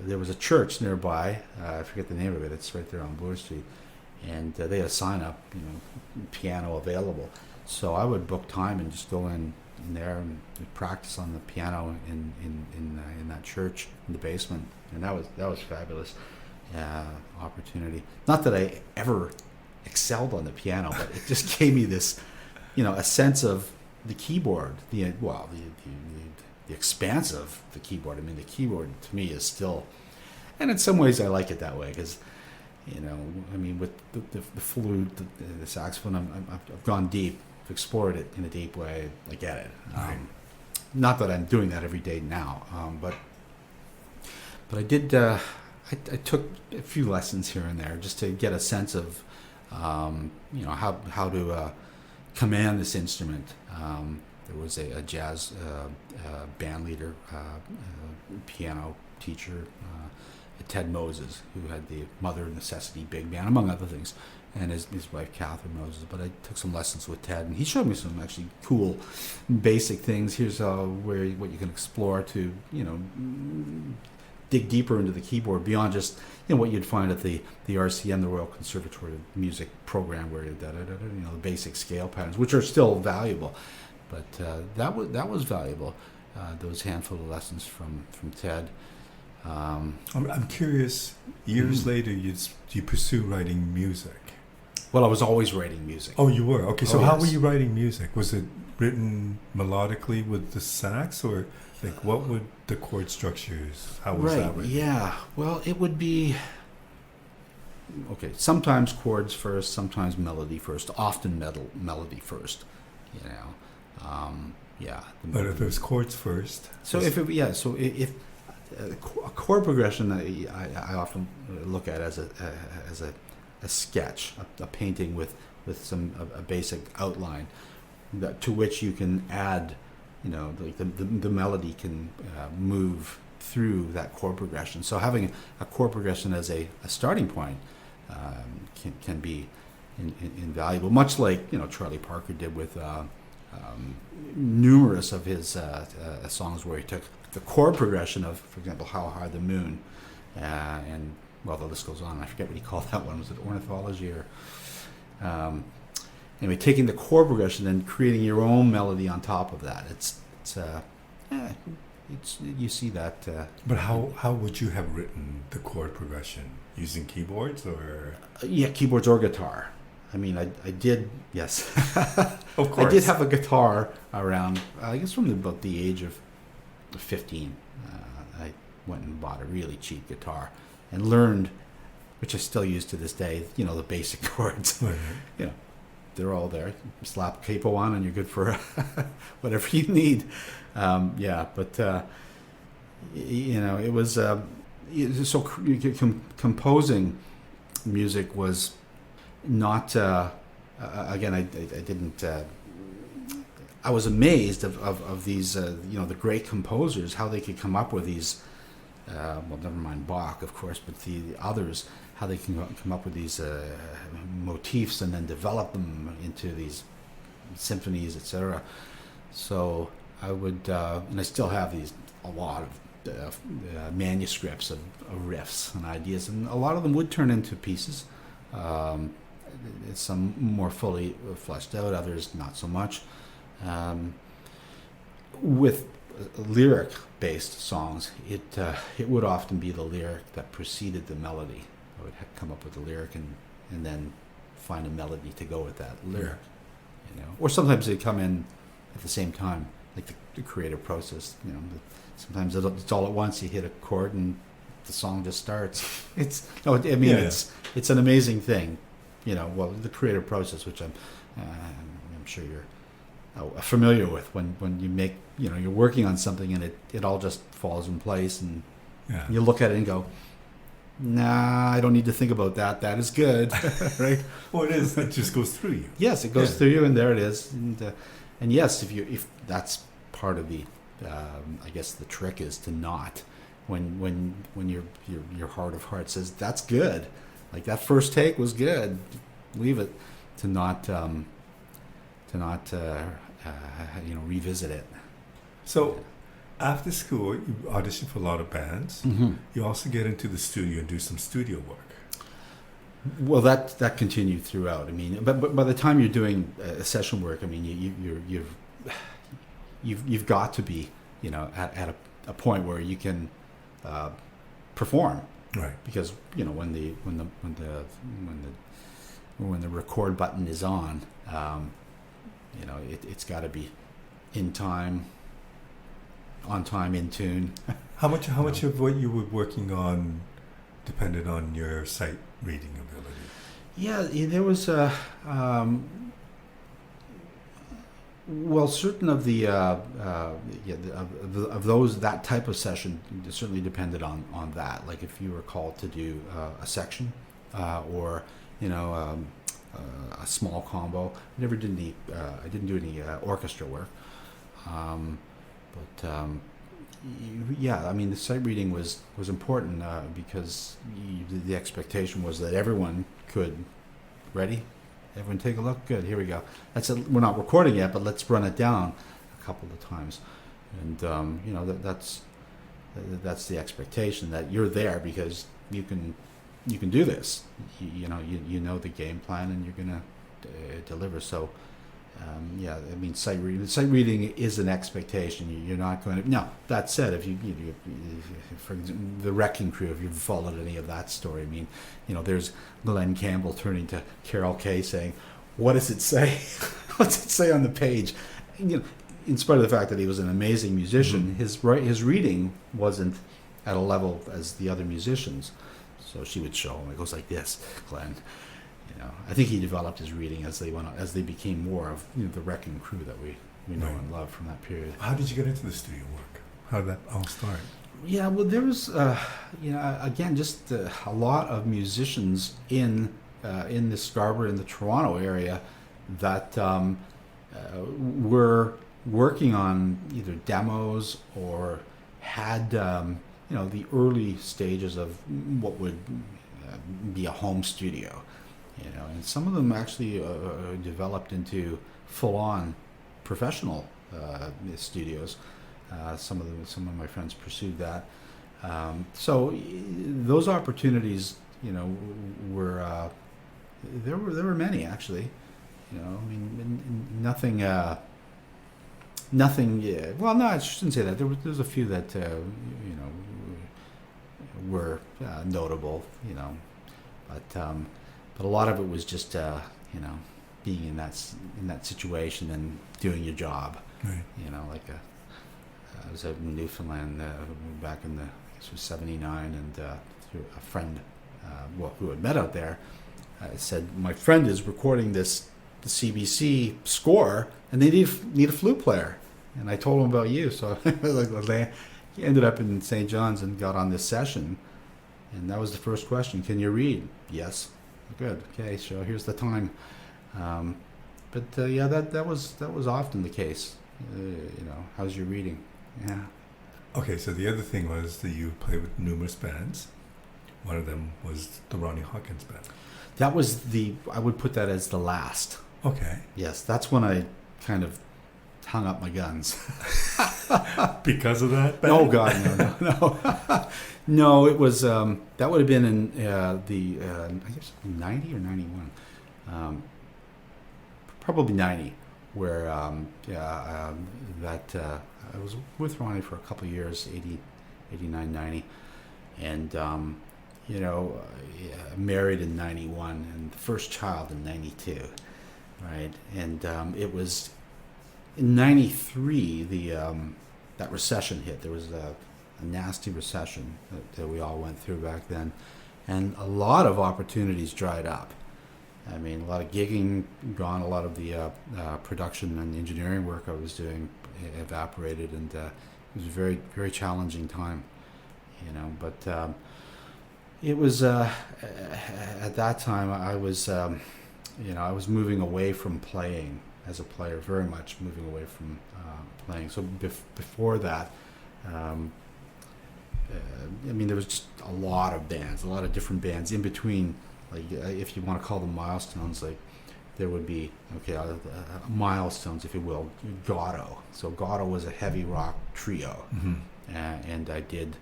there was a church nearby. I forget the name of it. It's right there on Bloor Street, and they had a sign up, piano available. So I would book time and just go in there and practice on the piano in that church in the basement, and that was fabulous opportunity. Not that I ever excelled on the piano, but it just gave me this, a sense of the keyboard, the expanse of the keyboard. I mean, the keyboard to me is still, and in some ways I like it that way because, with the flute, the saxophone, I've gone deep, I've explored it in a deep way. I get it. Right. Not that I'm doing that every day now, but I did. I took a few lessons here and there just to get a sense of, how to command this instrument. There was a jazz band leader, piano teacher, Ted Moses, who had the Mother Necessity Big Band, among other things, and his wife Catherine Moses. But I took some lessons with Ted, and he showed me some actually cool, basic things. Here's what you can explore to dig deeper into the keyboard beyond just what you'd find at the RCM, the Royal Conservatory of Music program, where the basic scale patterns, which are still valuable. But that was valuable. Those handful of lessons from Ted. I'm curious. Years later, you pursue writing music. Well, I was always writing music. Oh, you were? Okay, so how yes. were you writing music? Was it written melodically with the sax, or what would the chord structures? How was that written? Yeah. Well, it would be sometimes chords first, sometimes melody first. Often melody first. But if it was chords first, if a chord progression, I often look at as a sketch, a painting with a basic outline to which you can add, the melody can move through that chord progression. So having a chord progression as a starting point can be invaluable, much like Charlie Parker did with numerous of his songs, where he took the chord progression of, for example, How High the Moon, and the list goes on. I forget what he called that one. Was it Ornithology or anyway? Taking the chord progression and creating your own melody on top of that. It's you see that. But how would you have written the chord progression? Using keyboards or? Keyboards or guitar. I mean, I did, yes. Of course. I did have a guitar around, I guess from about the age of 15. I went and bought a really cheap guitar and learned, which I still use to this day, the basic chords. Right. They're all there. Slap a capo on and you're good for whatever you need. It was, so composing music was not, again, I didn't, I was amazed of these, the great composers, how they could come up with these, well, never mind Bach, of course, but the others, how they can come up with these motifs and then develop them into these symphonies, etc. So I would, and I still have a lot of manuscripts of riffs and ideas, and a lot of them would turn into pieces. Some more fully fleshed out, others not so much. With lyric-based songs, it would often be the lyric that preceded the melody. I would come up with the lyric and then find a melody to go with that lyric. Or sometimes they come in at the same time, like the creative process. Sometimes it's all at once. You hit a chord and the song just starts. It's an amazing thing. Well, the creative process, which I'm sure you're familiar with, when you make, you're working on something and it all just falls in place, and you look at it and go, nah, I don't need to think about that. That is good, right? Well, it is. It just goes through you. Yes, it goes through you, and there it is. And yes, if that's part of the, I guess the trick is to not, when your heart of hearts says that's good, like that first take was good, leave it, to not revisit it. So after school, you audition for a lot of bands. Mm-hmm. You also get into the studio and do some studio work. Well, that continued throughout. I mean, but by the time you're doing session work, I mean, you've got to be, at a point where you can perform, right? Because when the record button is on, it's got to be in time, on time, in tune. How much of what you were working on depended on your sight reading ability? Yeah, there was well, certain of the of those, that type of session certainly depended on that. Like if you were called to do a section or a small combo. I never did any. I didn't do any orchestra work. Yeah, I mean the sight reading was important because the expectation was that everyone could. Ready? Everyone take a look. Good. Here we go. We're not recording yet, but let's run it down a couple of times, and that's the expectation, that you're there because you can do this. You know the game plan, and you're gonna deliver. So. Yeah, I mean, sight reading is an expectation. You're not going to. Now, that said, if you for the Wrecking Crew, if you've followed any of that story, I mean, there's Glenn Campbell turning to Carol Kay saying, "What does it say? What's it say on the page?" In spite of the fact that he was an amazing musician, mm-hmm. his reading wasn't at a level as the other musicians. So she would show him. It goes like this, Glenn. I think he developed his reading as they became more of the Wrecking Crew that we know and love from that period. How did you get into the studio work? How did that all start? Yeah, well, there was again just a lot of musicians in the Scarborough and the Toronto area that were working on either demos or had the early stages of what would be a home studio. And some of them actually developed into full-on professional studios. Some of my friends pursued that. So those opportunities, were there were many actually. I mean, nothing. Yeah. Well, no, I shouldn't say that. There's a few that were notable. But a lot of it was just, being in that situation and doing your job. Right. I was out in Newfoundland back in this was '79, and through a friend, who had met out there, said, "My friend is recording the CBC score, and they need a flute player." And I told him about you, so he ended up in St. John's and got on this session, and that was the first question: "Can you read?" "Yes." "Good. Okay. So here's the time." But yeah, that was often the case. How's your reading? Yeah. Okay, so the other thing was that you played with numerous bands. One of them was the Ronnie Hawkins band. That was I would put that as the last. Okay. Yes, that's when I kind of hung up my guns. Because of that band? Oh God, no. No, it was that would have been in I guess 90 or 91, probably 90, where I was with Ronnie for a couple of years, 80, 89, 90, and married in 91 and the first child in 92, right? And it was in 93 that recession hit. There was a nasty recession that we all went through back then, and a lot of opportunities dried up. I mean, a lot of gigging gone, a lot of the production and engineering work I was doing evaporated, and it was a very, very challenging time, but it was at that time I was I was moving away from playing as a player, very much moving away from playing. So before that, there was just a lot of bands, a lot of different bands in between. Like if you want to call them milestones, like there would be milestones, if you will. Gatto. So Gatto was a heavy rock trio, and I did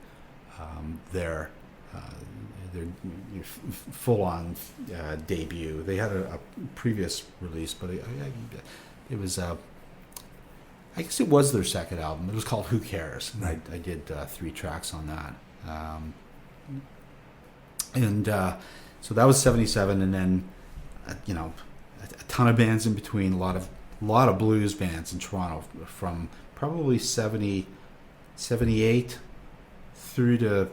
their full-on debut. They had a previous release, but it was I guess it was their second album. It was called Who Cares, and I did 3 tracks on that. So that was 77, and then a ton of bands in between, a lot of blues bands in Toronto from probably 78 through to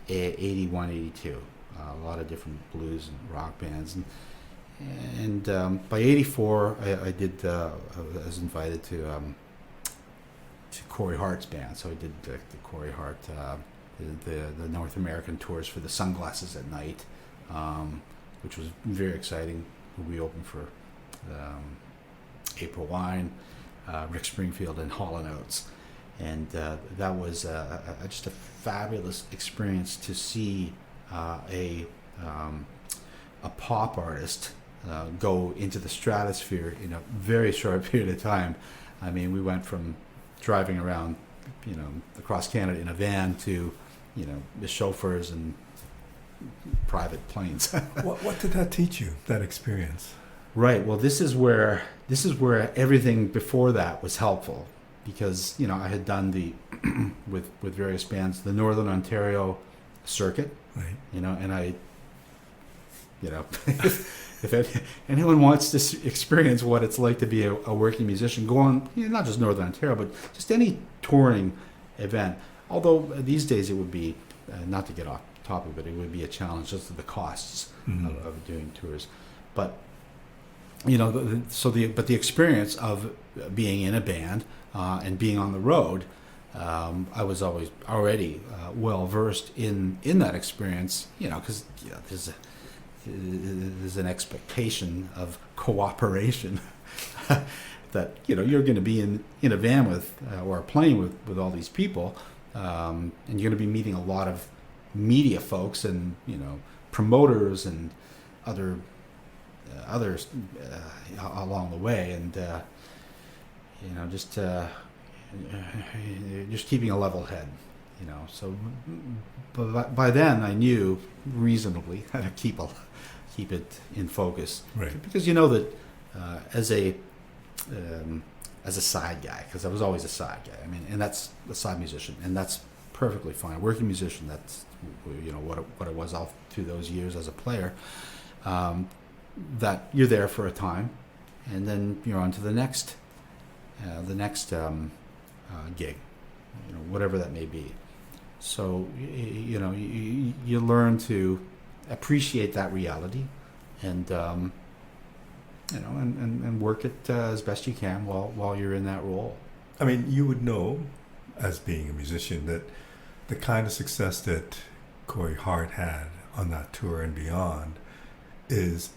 81, 82. A lot of different blues and rock bands, and by 84 I was invited to Corey Hart's band. So I did the Corey Hart the North American tours for the Sunglasses at Night, which was very exciting. We opened for April Wine, Rick Springfield, and Hall & Oates, and that was just a fabulous experience to see a pop artist go into the stratosphere in a very short period of time. I mean, we went from driving around, across Canada in a van to, the chauffeurs and private planes. What did that teach you, that experience? Right. Well, this is where everything before that was helpful, because I had done the with various bands the Northern Ontario circuit, right? And I, if anyone wants to experience what it's like to be a working musician, go on, not just Northern Ontario, but just any touring event. Although these days it would be, not to get off topic, but it would be a challenge just to the costs of doing tours. But the experience of being in a band and being on the road, I was always already well versed in that experience. Because there's an expectation of cooperation that you're going to be in a van with or playing with all these people, and you're going to be meeting a lot of media folks and promoters and others along the way, and just keeping a level head. So by then I knew reasonably how to keep it in focus, right? Because that as a side guy, because I was always a side guy. I mean, and that's a side musician, and that's perfectly fine. Working musician, that's what it was all through those years as a player. That you're there for a time, and then you're on to the next gig, whatever that may be. So you learn to appreciate that reality, and and work it as best you can while you're in that role. I mean, you would know, as being a musician, that the kind of success that Corey Hart had on that tour and beyond is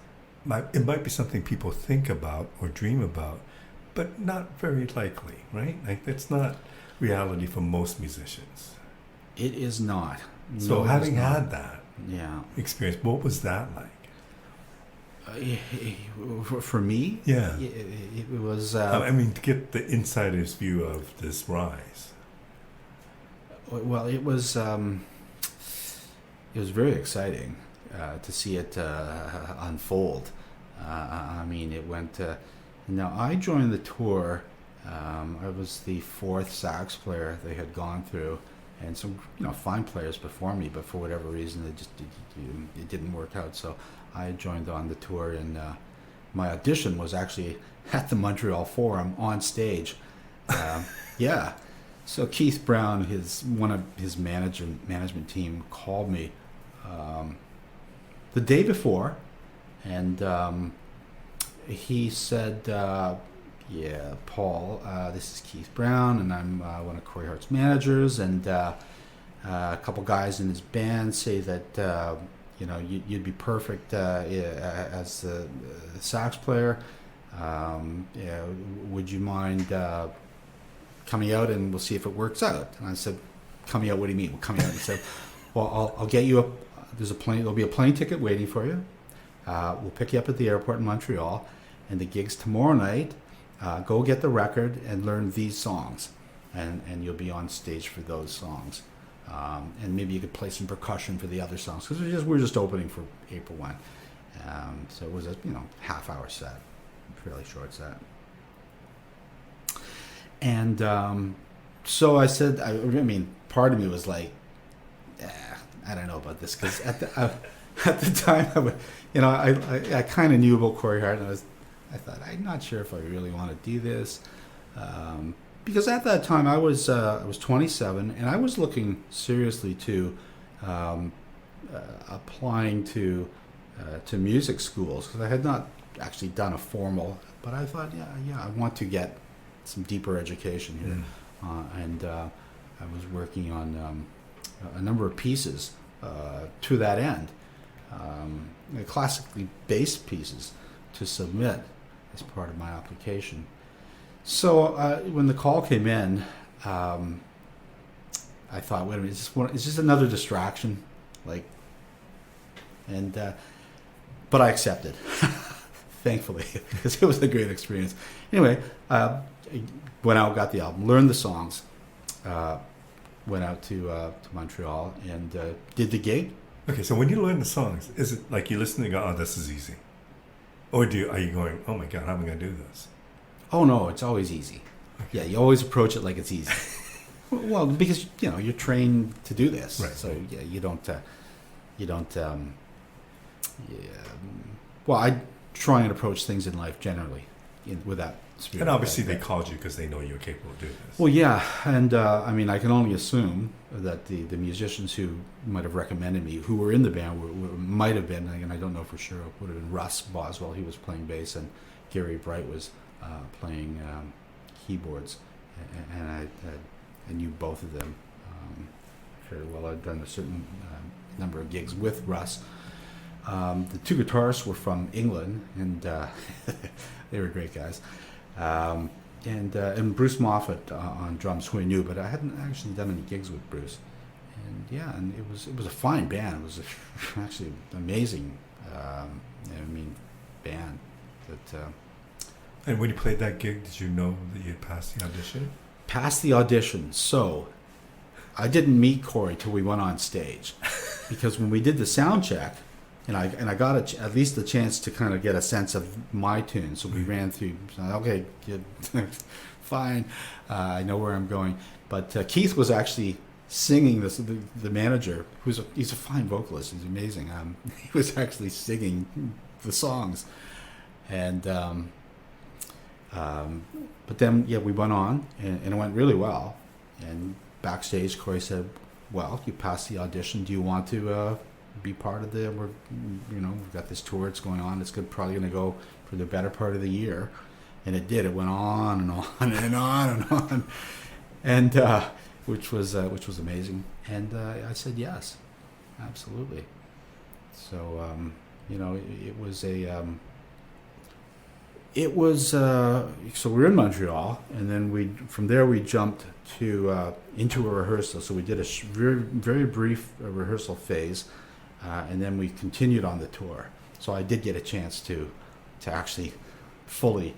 it might be something people think about or dream about, but not very likely, right? Like that's not reality for most musicians. It is not. So No, it is having not. had that Yeah. experience, what was that like? For me, Yeah. it was. I mean, to get the insider's view of this rise. Well, it was. It was very exciting to see it unfold. I mean, it went. Now I joined the tour. I was the fourth sax player they had gone through, and some fine players before me, but for whatever reason it didn't work out. So I joined on the tour, and my audition was actually at the Montreal Forum on stage. Yeah. So Keith Brown, one of his management team, called me the day before, and he said, "Yeah, Paul, this is Keith Brown, and I'm one of Corey Hart's managers, and a couple guys in his band say that you'd be perfect as the sax player. Would you mind coming out, and we'll see if it works out?" And I said, "Coming out? What do you mean?" "Well, coming out." And he said, "Well, I'll get you up. There's a plane. There'll be a plane ticket waiting for you. We'll pick you up at the airport in Montreal, and the gig's tomorrow night. Go get the record and learn these songs, and you'll be on stage for those songs. And maybe you could play some percussion for the other songs, because we're just opening for April 1. So it was a half-hour set, fairly short set. And so I said, I mean, part of me was like, I don't know about this, because at the time, I kind of knew about Corey Hart, and I thought, I'm not sure if I really want to do this, because at that time I was 27, and I was looking seriously to applying to music schools, because I had not actually done a formal, but I thought, I want to get some deeper education here, and I was working on a number of pieces to that end, classically based pieces to submit as part of my application. So when the call came in, I thought, wait a minute, is this another distraction? But I accepted, thankfully, because it was a great experience. Anyway, went out, got the album, learned the songs, went out to Montreal, and did the gig. Okay, so when you learn the songs, is it like you listen and go, "Oh, this is easy," or are you going, "Oh my God, how am I going to do this"? Oh no, it's always easy. Okay. Yeah, you always approach it like it's easy. Well, because you're trained to do this, right. So yeah, you don't. Well, I try and approach things in life generally with that spirit. And obviously, they called you because they know you're capable of doing this. Well, yeah, and I mean, I can only assume that the musicians who might have recommended me, who were in the band, might have been, and I don't know for sure, would have been Russ Boswell. He was playing bass, and Gary Bright was playing keyboards, and I knew both of them fairly well. I'd done a certain number of gigs with Russ. The two guitarists were from England, and they were great guys. And Bruce Moffat on drums, who I knew, but I hadn't actually done any gigs with Bruce. And it was a fine band. It was actually amazing, band. That. And when you played that gig, did you know that you had passed the audition? Passed the audition. So I didn't meet Corey till we went on stage, because when we did the sound check, and I got at least a chance to kind of get a sense of my tune. So we ran through. Okay, good, fine. I know where I'm going. But Keith was actually singing this. The manager, he's a fine vocalist. He's amazing. He was actually singing the songs, and. But then, we went on, and it went really well. And backstage, Corey said, "Well, you passed the audition. Do you want to be part of we've got this tour. It's going on. It's probably going to go for the better part of the year." And it did. It went on and on and on and on, and which was amazing. And I said yes, absolutely. So it was It was so we were in Montreal, and then from there we jumped to into a rehearsal. So we did a very brief rehearsal phase, and then we continued on the tour. So I did get a chance to actually fully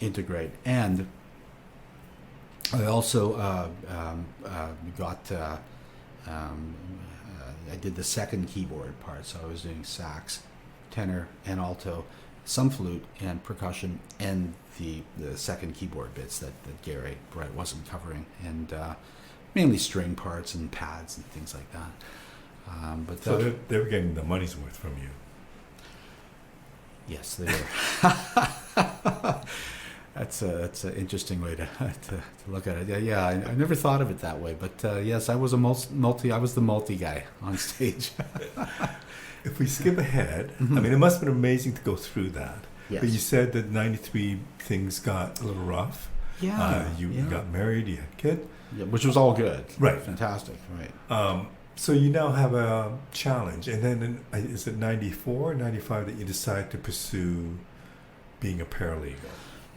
integrate, and I also got. I did the second keyboard part, so I was doing sax, tenor, and alto, some flute and percussion, and the second keyboard bits that Gary Brett wasn't covering, and mainly string parts and pads and things like that. But so they were getting the money's worth from you. Yes, they were. That's an interesting way to look at it. Yeah, I never thought of it that way, but yes, I was I was the multi guy on stage. If we skip ahead, Mhm. I mean, it must have been amazing to go through that. Yes. But you said that '93 things got a little rough. Yeah. You got married, you had a kid. Yeah, which was all good. Right. Fantastic. Right. So you now have a challenge. And then is it 94 or 95 that you decide to pursue being a paralegal?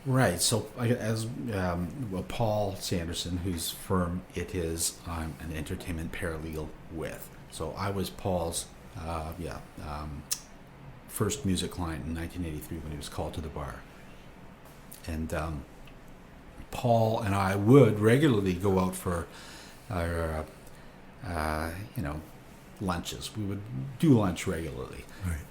Right. So, as Paul Sanderson, whose firm it is, I'm an entertainment paralegal with. So I was Paul's, first music client in 1983 when he was called to the bar. And Paul and I would regularly go out for our, lunches. We would do lunch regularly. Right.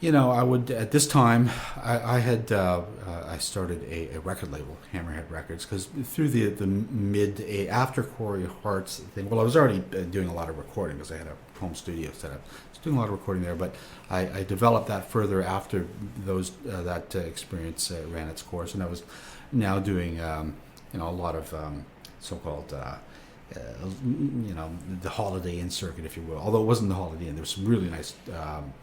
I would, at this time, I started a record label, Hammerhead Records, because through the after Corey Hart's thing, well, I was already doing a lot of recording because I had a home studio set up. I was doing a lot of recording there, but I developed that further after that experience ran its course, and I was now doing, a lot of so-called the Holiday Inn circuit, if you will. Although it wasn't the Holiday Inn, there were some really nice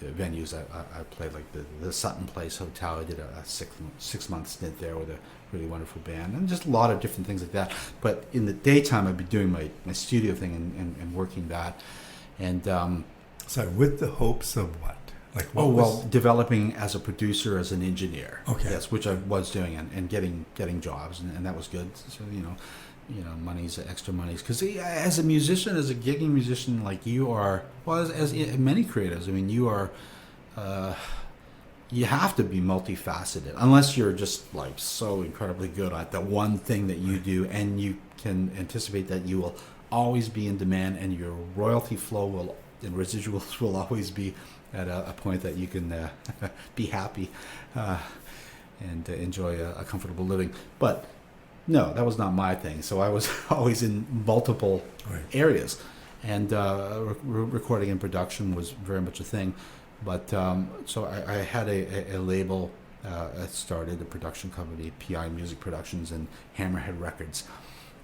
venues. I played, like the Sutton Place Hotel. I did a 6-month stint there with a really wonderful band, and just a lot of different things like that. But in the daytime, I'd be doing my studio thing and working that. And so with the hopes of what? Like what developing as a producer, as an engineer. Okay. Yes, which I was doing, and getting jobs, and that was good. So extra monies, because as a musician, as a gigging musician, like you are, well, as many creatives, I mean, you are, you have to be multifaceted, unless you're just like so incredibly good at the one thing that you do, and you can anticipate that you will always be in demand, and your royalty flow and residuals will always be at a point that you can be happy and enjoy a comfortable living. But no, that was not my thing. So I was always in multiple areas, and recording and production was very much a thing. But so I had a label. I started a production company, PI Music Productions, and Hammerhead Records.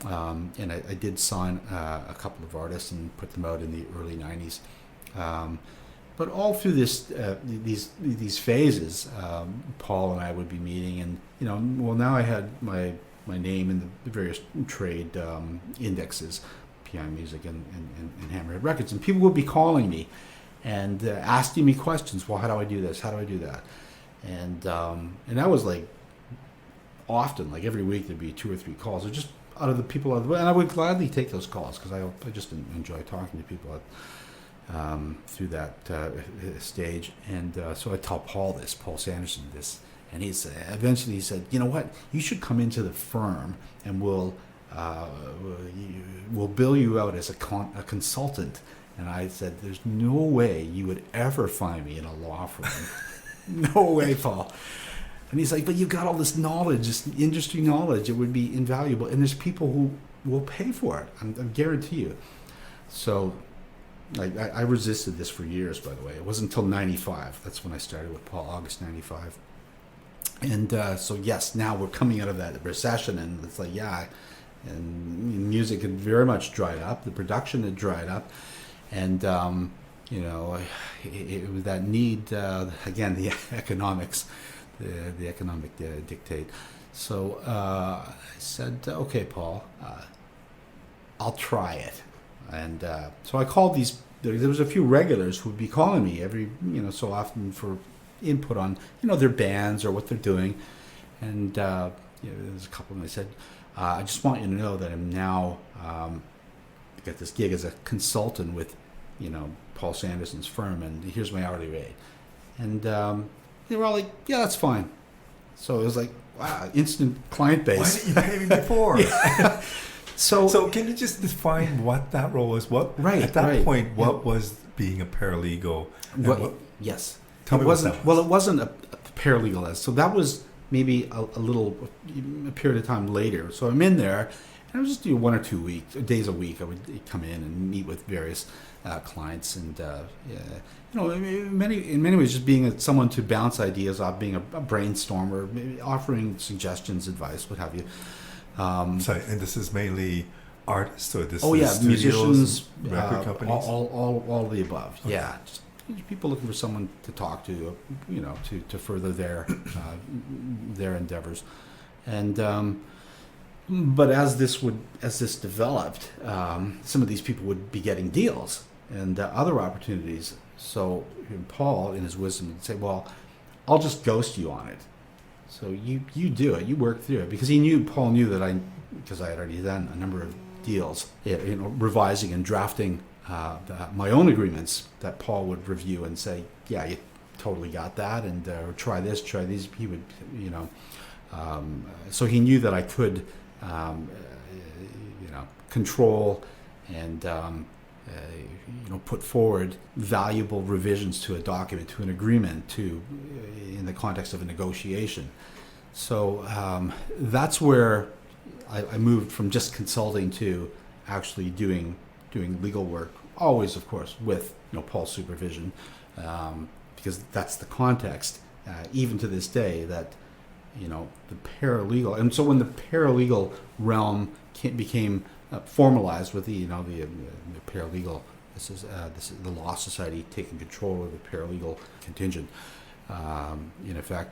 And I did sign a couple of artists and put them out in the early '90s. But all through these phases, Paul and I would be meeting, and now I had my name in the various trade indexes, PI Music and Hammerhead Records, and people would be calling me and asking me questions. Well, how do I do this? How do I do that? And that was like often, like every week there'd be 2 or 3 calls, or just out of the people out of the way, and I would gladly take those calls because I just enjoy talking to people through that stage. And so I tell Paul Sanderson this. And eventually he said, you know what, you should come into the firm, and we'll bill you out as a consultant. And I said, there's no way you would ever find me in a law firm. No way, Paul. And he's like, but you got all this knowledge, this industry knowledge. It would be invaluable. And there's people who will pay for it. I guarantee you. So I resisted this for years, by the way. It wasn't until 95. That's when I started with Paul, August 95. And so yes, now we're coming out of that recession, and it's like, and music had very much dried up. The production had dried up, and it was that need again, the economics, the economic dictate. So I said, okay, Paul, I'll try it. And so I called these. There was a few regulars who would be calling me every so often for input on their bands or what they're doing. And there's a couple of them. I said, I just want you to know that I'm now got this gig as a consultant with Paul Sanderson's firm, and here's my hourly rate. And they were all like, yeah, that's fine. So it was like, wow, instant client base. Why didn't you pay me before? So can you just define what that role was? At that point, what was being a paralegal? Yes. Tell me what that was. Well, it wasn't a paralegal. So that was maybe a period of time later. So I'm in there, and I would just do 1 or 2 days a week. I would come in and meet with various clients, and in many ways, just being someone to bounce ideas off, being a brainstormer, maybe offering suggestions, advice, what have you. Sorry, and this is mainly artists, or this? Musicians, record companies, all of the above. Okay. Yeah, just people looking for someone to talk to, to further their endeavors, and but as this developed, some of these people would be getting deals and other opportunities. So Paul, in his wisdom, would say, "Well, I'll just ghost you on it. So you do it, you work through it," because Paul knew that because I had already done a number of deals, revising and drafting my own agreements that Paul would review and say, "Yeah, you totally got that," and try this, try these. He would, so he knew that I could, control and put forward valuable revisions to a document, to an agreement, in the context of a negotiation. So that's where I moved from just consulting to actually doing legal work, always, of course, with Paul's supervision, because that's the context, even to this day, that the paralegal. And so when the paralegal realm became formalized with the paralegal, this is the Law Society taking control of the paralegal contingent, in effect.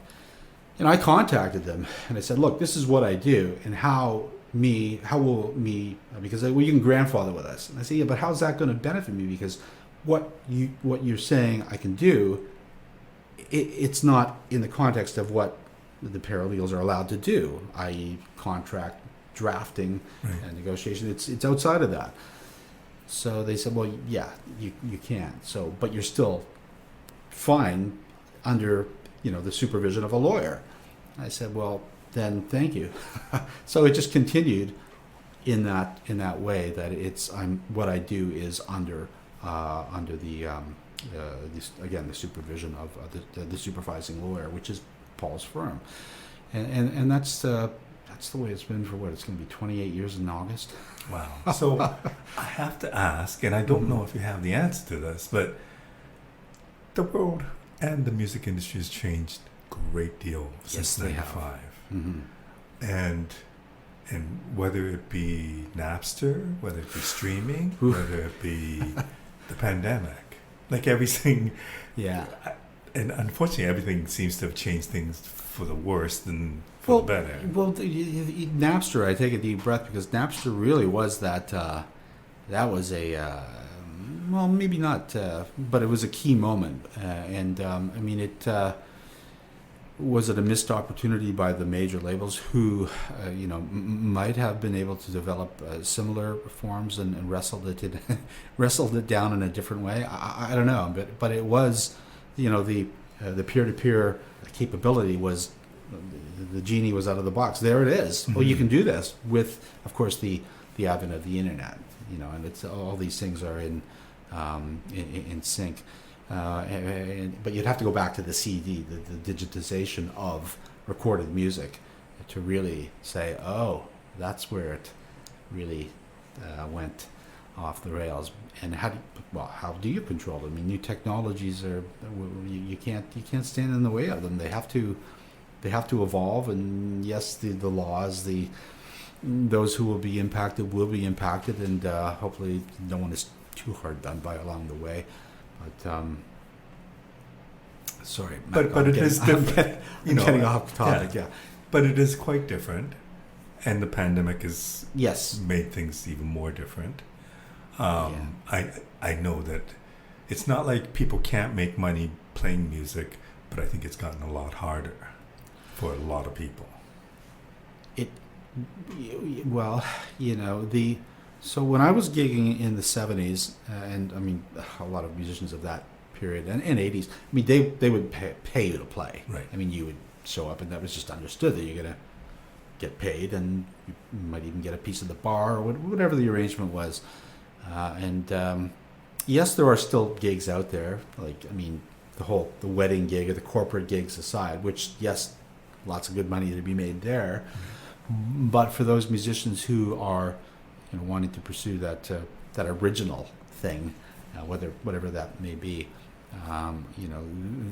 And I contacted them and I said, "Look, this is what I do, and how will me, because you can grandfather with us." And I said, "Yeah, but how's that going to benefit me? Because what you're saying I can do, it's not in the context of what the paralegals are allowed to do, i.e. contract drafting and negotiation. It's outside of that." So they said, "Well, yeah, you can. So, but you're still fine under the supervision of a lawyer." I said, "Well, then thank you." So it just continued in that way, that what I do is under the supervision of the supervising lawyer, which is Paul's firm, and that's the way it's been for it's going to be 28 years in August. Wow. So I have to ask, and I don't know if you have the answer to this, but the world and the music industry has changed a great deal since '95. Mm-hmm. And whether it be Napster, whether it be streaming, whether it be the pandemic, like everything. Yeah. And unfortunately, everything seems to have changed things for the worse than for the better. Well, Napster, I take a deep breath, because Napster really was that was a, well, maybe not, but it was a key moment. Was it a missed opportunity by the major labels who, might have been able to develop similar forms and wrestled it down in a different way? I don't know, but it was, the peer-to-peer capability was, the genie was out of the box. There it is. Mm-hmm. Well, you can do this with, of course, the advent of the internet, and it's all these things are in sync. But you'd have to go back to the CD, the digitization of recorded music, to really say, "Oh, that's where it really went off the rails." And how do you control it? I mean, new technologies you can't stand in the way of them. They have to evolve, and yes, the laws, those who will be impacted, and hopefully no one is too hard done by along the way. But sorry, Matt, but it is different. I'm getting off topic. Yeah, but it is quite different, and the pandemic has made things even more different. I know that it's not like people can't make money playing music, but I think it's gotten a lot harder for a lot of people. It, well, so when I was gigging in the 70s, and I mean, a lot of musicians of that period and 80s, I mean, they would pay you to play. Right. I mean, you would show up and that was just understood that you're going to get paid and you might even get a piece of the bar or whatever the arrangement was. Yes, there are still gigs out there, like, I mean, the wedding gig or the corporate gigs aside, which, yes, lots of good money to be made there. Mm-hmm. But for those musicians who are, wanting to pursue that original thing, whatever that may be,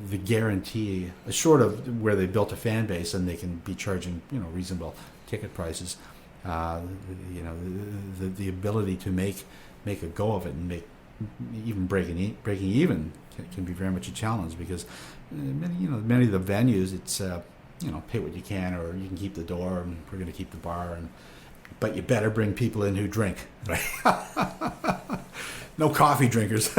the guarantee, short of where they built a fan base and they can be charging, reasonable ticket prices, the ability to make a go of it and make even breaking even can be very much a challenge, because many of the venues, it's pay what you can, or you can keep the door and we're going to keep the bar, but you better bring people in who drink. Right. No coffee drinkers.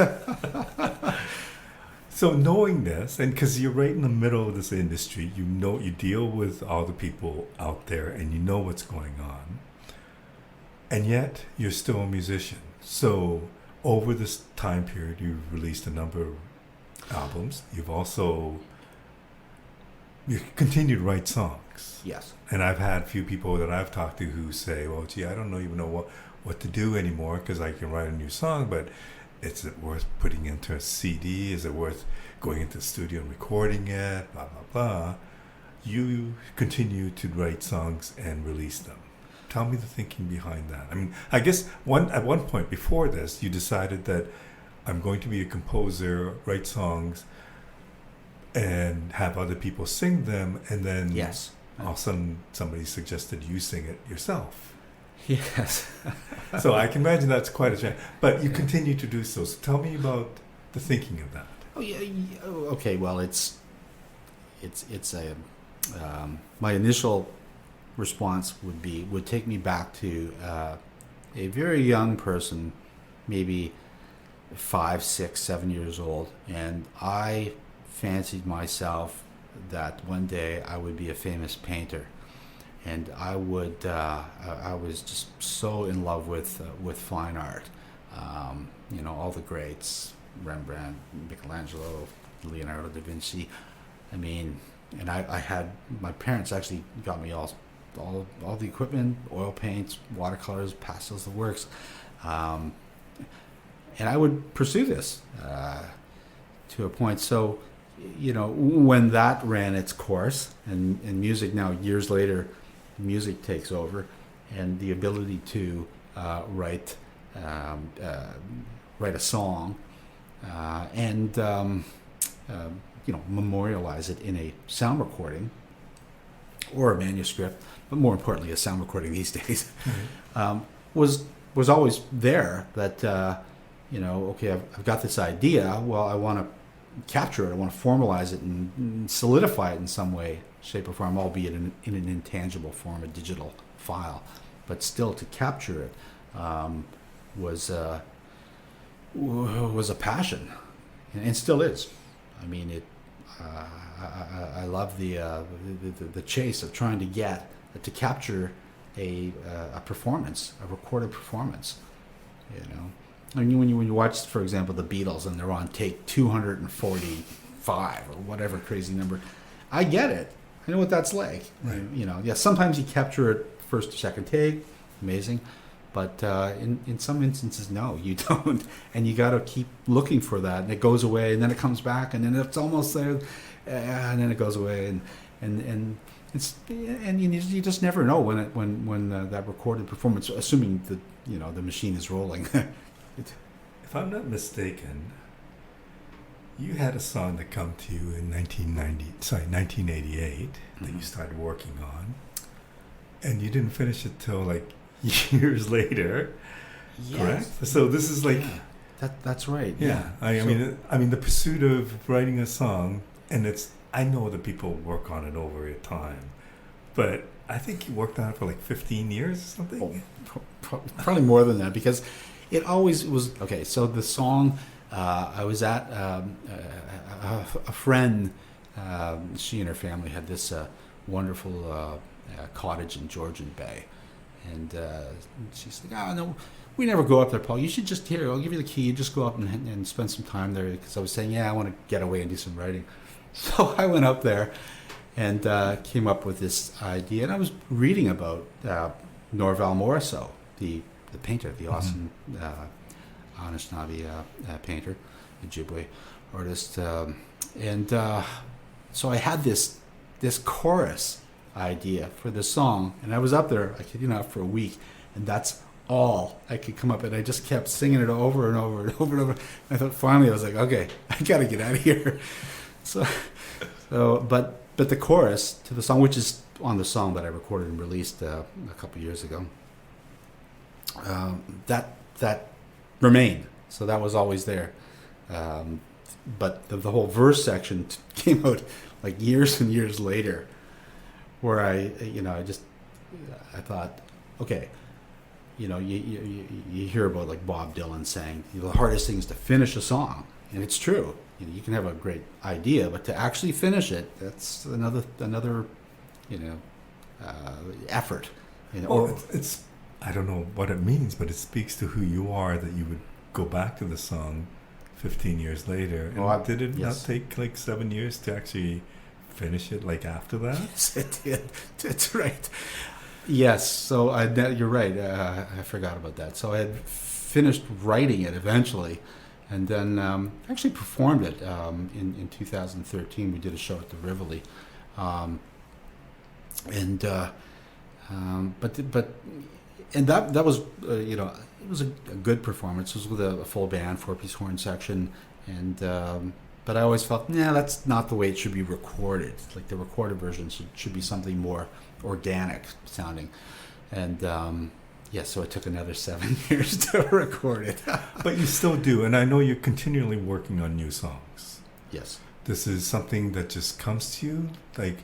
So knowing this, and because you're right in the middle of this industry, you deal with all the people out there and you know what's going on, and yet you're still a musician. So over this time period, you've released a number of albums. You continue to write songs. Yes. And I've had a few people that I've talked to who say, well, gee, I don't even know what to do anymore, because I can write a new song, but is it worth putting into a CD? Is it worth going into the studio and recording it? Blah, blah, blah. You continue to write songs and release them. Tell me the thinking behind that. I mean, I guess at one point before this, you decided that I'm going to be a composer, write songs, and have other people sing them, and then yes, all of a sudden somebody suggested you sing it yourself. Yes. So I can imagine that's quite a change. But you continue to do so. So tell me about the thinking of that. Oh yeah. Okay. Well, it's my initial response would take me back to a very young person, maybe 5, 6, 7 years old, and I fancied myself that one day I would be a famous painter. And I was just so in love with fine art. All the greats, Rembrandt, Michelangelo, Leonardo da Vinci. I mean, and I had, my parents actually got me all the equipment, oil paints, watercolors, pastels, the works. And I would pursue this to a point. So, when that ran its course, and music now, years later, music takes over, and the ability to write a song and memorialize it in a sound recording or a manuscript, but more importantly a sound recording these days, mm-hmm. was always there. That okay, I've got this idea, well, I want to capture it, I want to formalize it and solidify it in some way, shape or form, albeit in an intangible form, a digital file, but still to capture it was a passion, and still is. I mean, I love the chase of trying to capture a performance, a recorded performance. I mean, when you watch, for example, the Beatles, and they're on take 245 or whatever crazy number, I get it. I know what that's like. Right. Sometimes you capture it first or second take, amazing, but in some instances, no, you don't, and you got to keep looking for that, and it goes away, and then it comes back, and then it's almost there, and then it goes away, and you just never know when that recorded performance, assuming that the machine is rolling. If I'm not mistaken, you had a song that come to you in 1988 that you started working on, and you didn't finish it till like years later. Yes. Correct? So this is like that's right. Yeah. I mean the pursuit of writing a song, and I know that people work on it over a time, but I think you worked on it for like 15 years or something. Probably more than that, because it always was okay. So the song, I was at a friend she and her family had this wonderful cottage in Georgian Bay. And she's like, oh, no, we never go up there, Paul. You should just, here, I'll give you the key. You just go up and spend some time there. Because I was saying, yeah, I want to get away and do some writing. So I went up there and came up with this idea. And I was reading about Norval Morrisseau, the painter, the awesome Anishinaabe painter, Ojibwe artist. And so I had this chorus idea for the song, and I was up there, I kid you not, for a week, and that's all I could come up, and I just kept singing it over and over and over and over. And I thought finally I was like, okay, I gotta get out of here. So but the chorus to the song, which is on the song that I recorded and released a couple years ago, that remained. So that was always there. But the whole verse section came out like years and years later, where I thought, okay, you hear about like Bob Dylan saying the hardest thing is to finish a song, and it's true. You can have a great idea, but to actually finish it, that's another effort. Well, it's I don't know what it means, but it speaks to who you are that you would go back to the song 15 years later. And did it not take like 7 years to actually finish it like after that? Yes, it did. That's right. Yes, so you're right. I forgot about that. So I had finished writing it eventually, and then actually performed it in 2013. We did a show at the Rivoli, and that was it was a good performance. It was with a full band, 4-piece horn section, and but I always felt, that's not the way it should be recorded. Like the recorded version should be something more organic sounding, and so it took another 7 years to record it. But you still do, and I know you're continually working on new songs. Yes. This is something that just comes to you, like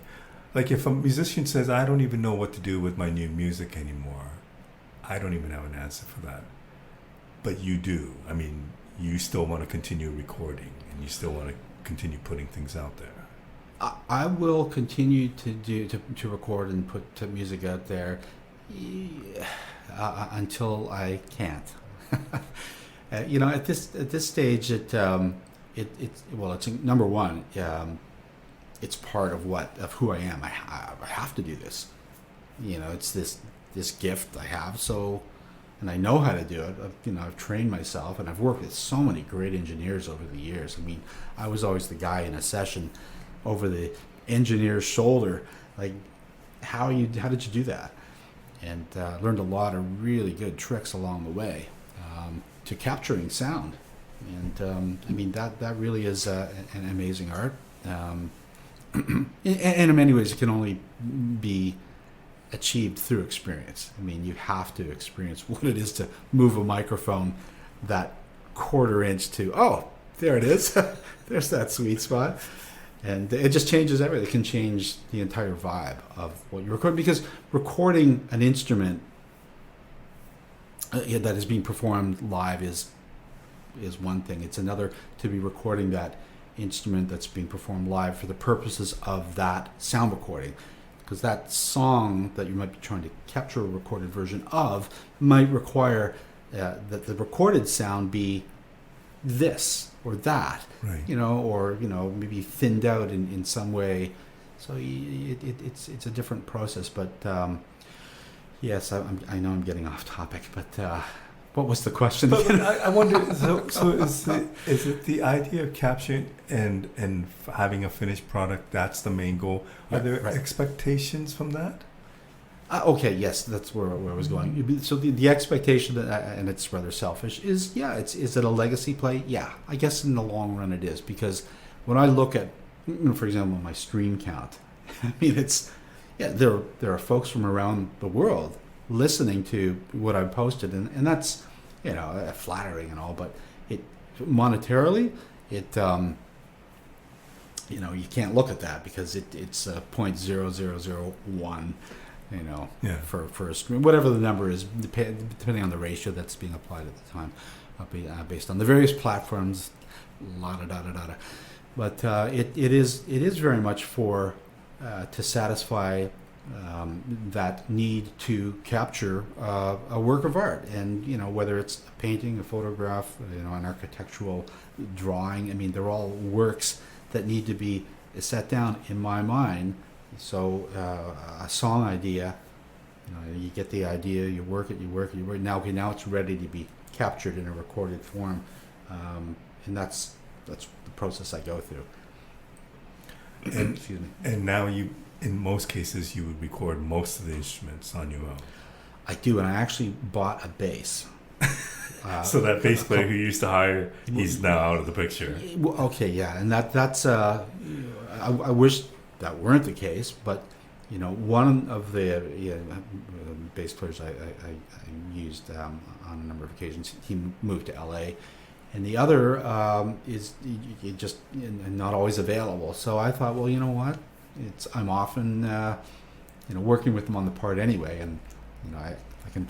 if a musician says, I don't even know what to do with my new music anymore, I don't even have an answer for that. But you do. I mean, you still want to continue recording, and you still want to continue putting things out there. I will continue to record and put music out there until I can't. At this stage, it's number one. It's part of who I am. I have to do this. It's this gift I have. So, and I know how to do it. I've trained myself, and I've worked with so many great engineers over the years. I mean, I was always the guy in a session over the engineer's shoulder, like, how did you do that? And learned a lot of really good tricks along the way to capturing sound. And I mean, that really is an amazing art. And in many ways, it can only be achieved through experience. I mean, you have to experience what it is to move a microphone that quarter inch to, there it is. There's that sweet spot. And it just changes everything. It can change the entire vibe of what you record, because recording an instrument that is being performed live is one thing. It's another to be recording that instrument that's being performed live for the purposes of that sound recording, because that song that you might be trying to capture a recorded version of might require that the recorded sound be this or that, right. Or maybe thinned out in some way. So it's a different process. But yes, I know I'm getting off topic, but what was the question? But I wonder. So is it the idea of capturing and having a finished product? That's the main goal. Are there expectations from that? Okay, yes, that's where I was going. So the expectation, and it's rather selfish, is is it a legacy play? Yeah, I guess in the long run it is, because when I look at, for example, my stream count, I mean, there are folks from around the world listening to what I've posted, and that's flattering and all, but it monetarily you can't look at that, because it's 0.0001. For a stream, whatever the number is, depending on the ratio that's being applied at the time, based on the various platforms, But it is very much for to satisfy that need to capture a work of art, and whether it's a painting, a photograph, an architectural drawing. I mean, they're all works that need to be set down in my mind. So a song idea, you get the idea, you work it. Now, okay, now it's ready to be captured in a recorded form, and that's the process I go through. And, Excuse me. and now in most cases, you would record most of the instruments on your own. I do, and I actually bought a bass. So that bass player who you used to hire, he's now out of the picture. Okay, yeah, and that's I wish that weren't the case, but one of the bass players I used on a number of occasions, he moved to LA, and the other is just not always available. So I thought, well, you know what? I'm often working with them on the part anyway, and I can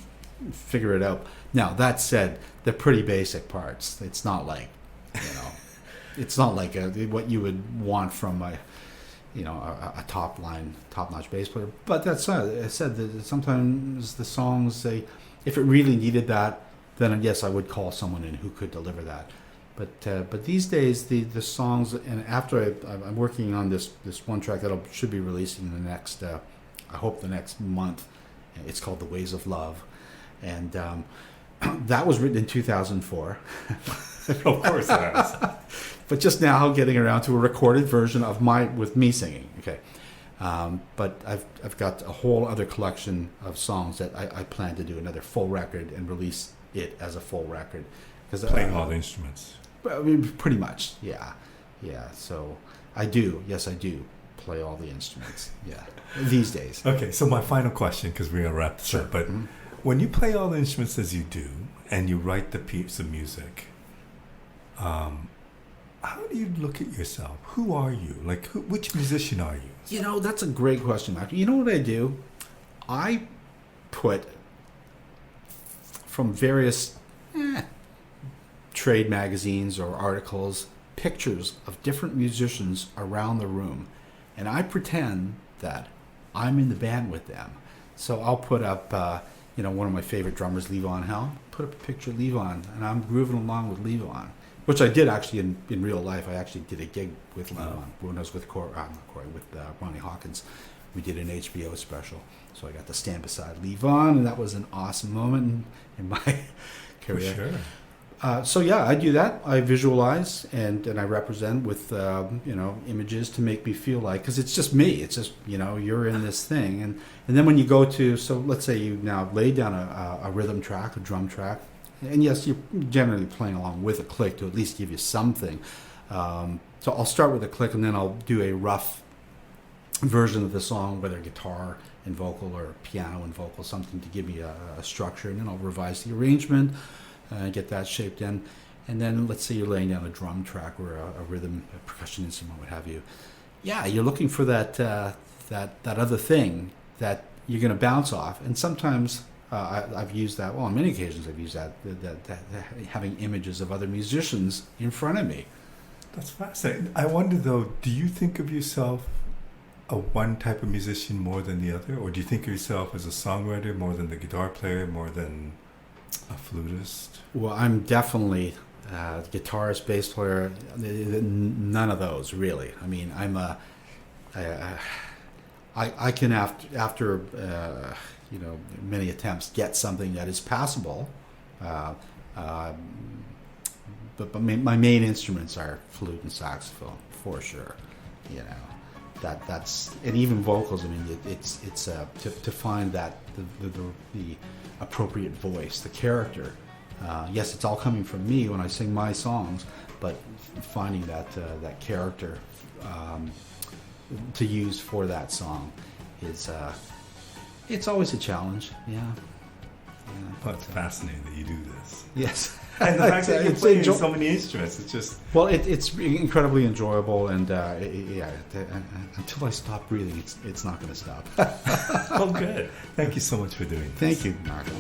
figure it out. Now, that said, they're pretty basic parts. It's not like it's not like what you would want from a top-notch bass player. But that's I said that sometimes the songs, if it really needed that, then yes, I would call someone in who could deliver that. But these days, the songs, and after I'm working on this one track that should be releasing in the next, I hope the next month. It's called "The Ways of Love," and that was written in 2004. Of course it is. But just now getting around to a recorded version of with me singing. Okay, but I've got a whole other collection of songs that I plan to do another full record and release it as a full record. Playing all the instruments. I mean, pretty much, yeah. So I do play all the instruments. Yeah, these days. Okay, so my final question, because we're gonna wrap this up, but when you play all the instruments as you do, and you write the piece of music, how do you look at yourself? Who are you? Like, which musician are you? That's a great question, Mark. You know what I do? I put from various trade magazines or articles pictures of different musicians around the room, and I pretend that I'm in the band with them. So I'll put up, one of my favorite drummers, Levon Helm. Put up a picture of Levon, and I'm grooving along with Levon, which I did actually in real life. I actually did a gig with Levon when I was with Ronnie Hawkins. We did an HBO special, so I got to stand beside Levon, and that was an awesome moment in my career. For sure. So yeah, I do that. I visualize and I represent with images to make me feel like, because it's just me. It's just you're in this thing, and then when you go to, so let's say you now lay down a rhythm track, a drum track, and yes, you're generally playing along with a click to at least give you something. So I'll start with a click, and then I'll do a rough version of the song, whether guitar and vocal or piano and vocal, something to give me a structure, and then I'll revise the arrangement. Get that shaped in, and then let's say you're laying down a drum track or a rhythm, a percussion instrument, what have you. Yeah, you're looking for that other thing that you're going to bounce off, and sometimes I've used that. Well, on many occasions I've used that having images of other musicians in front of me. That's fascinating. I wonder though, do you think of yourself a one type of musician more than the other, or do you think of yourself as a songwriter more than the guitar player, more than a flutist? Well, I'm definitely guitarist, bass player. None of those really. I mean, I can after many attempts get something that is passable. But my main instruments are flute and saxophone for sure. That's and even vocals. I mean, it's to find that the appropriate voice, the character. Yes, it's all coming from me when I sing my songs, but finding that character to use for that song is it's always a challenge. Yeah. But it's fascinating that you do this. Yes. And the fact that you're playing so many instruments, it's just... Well, it's incredibly enjoyable, and until I stop breathing, it's not going to stop. Well, good. Thank you so much for doing this. Thank you, Marco.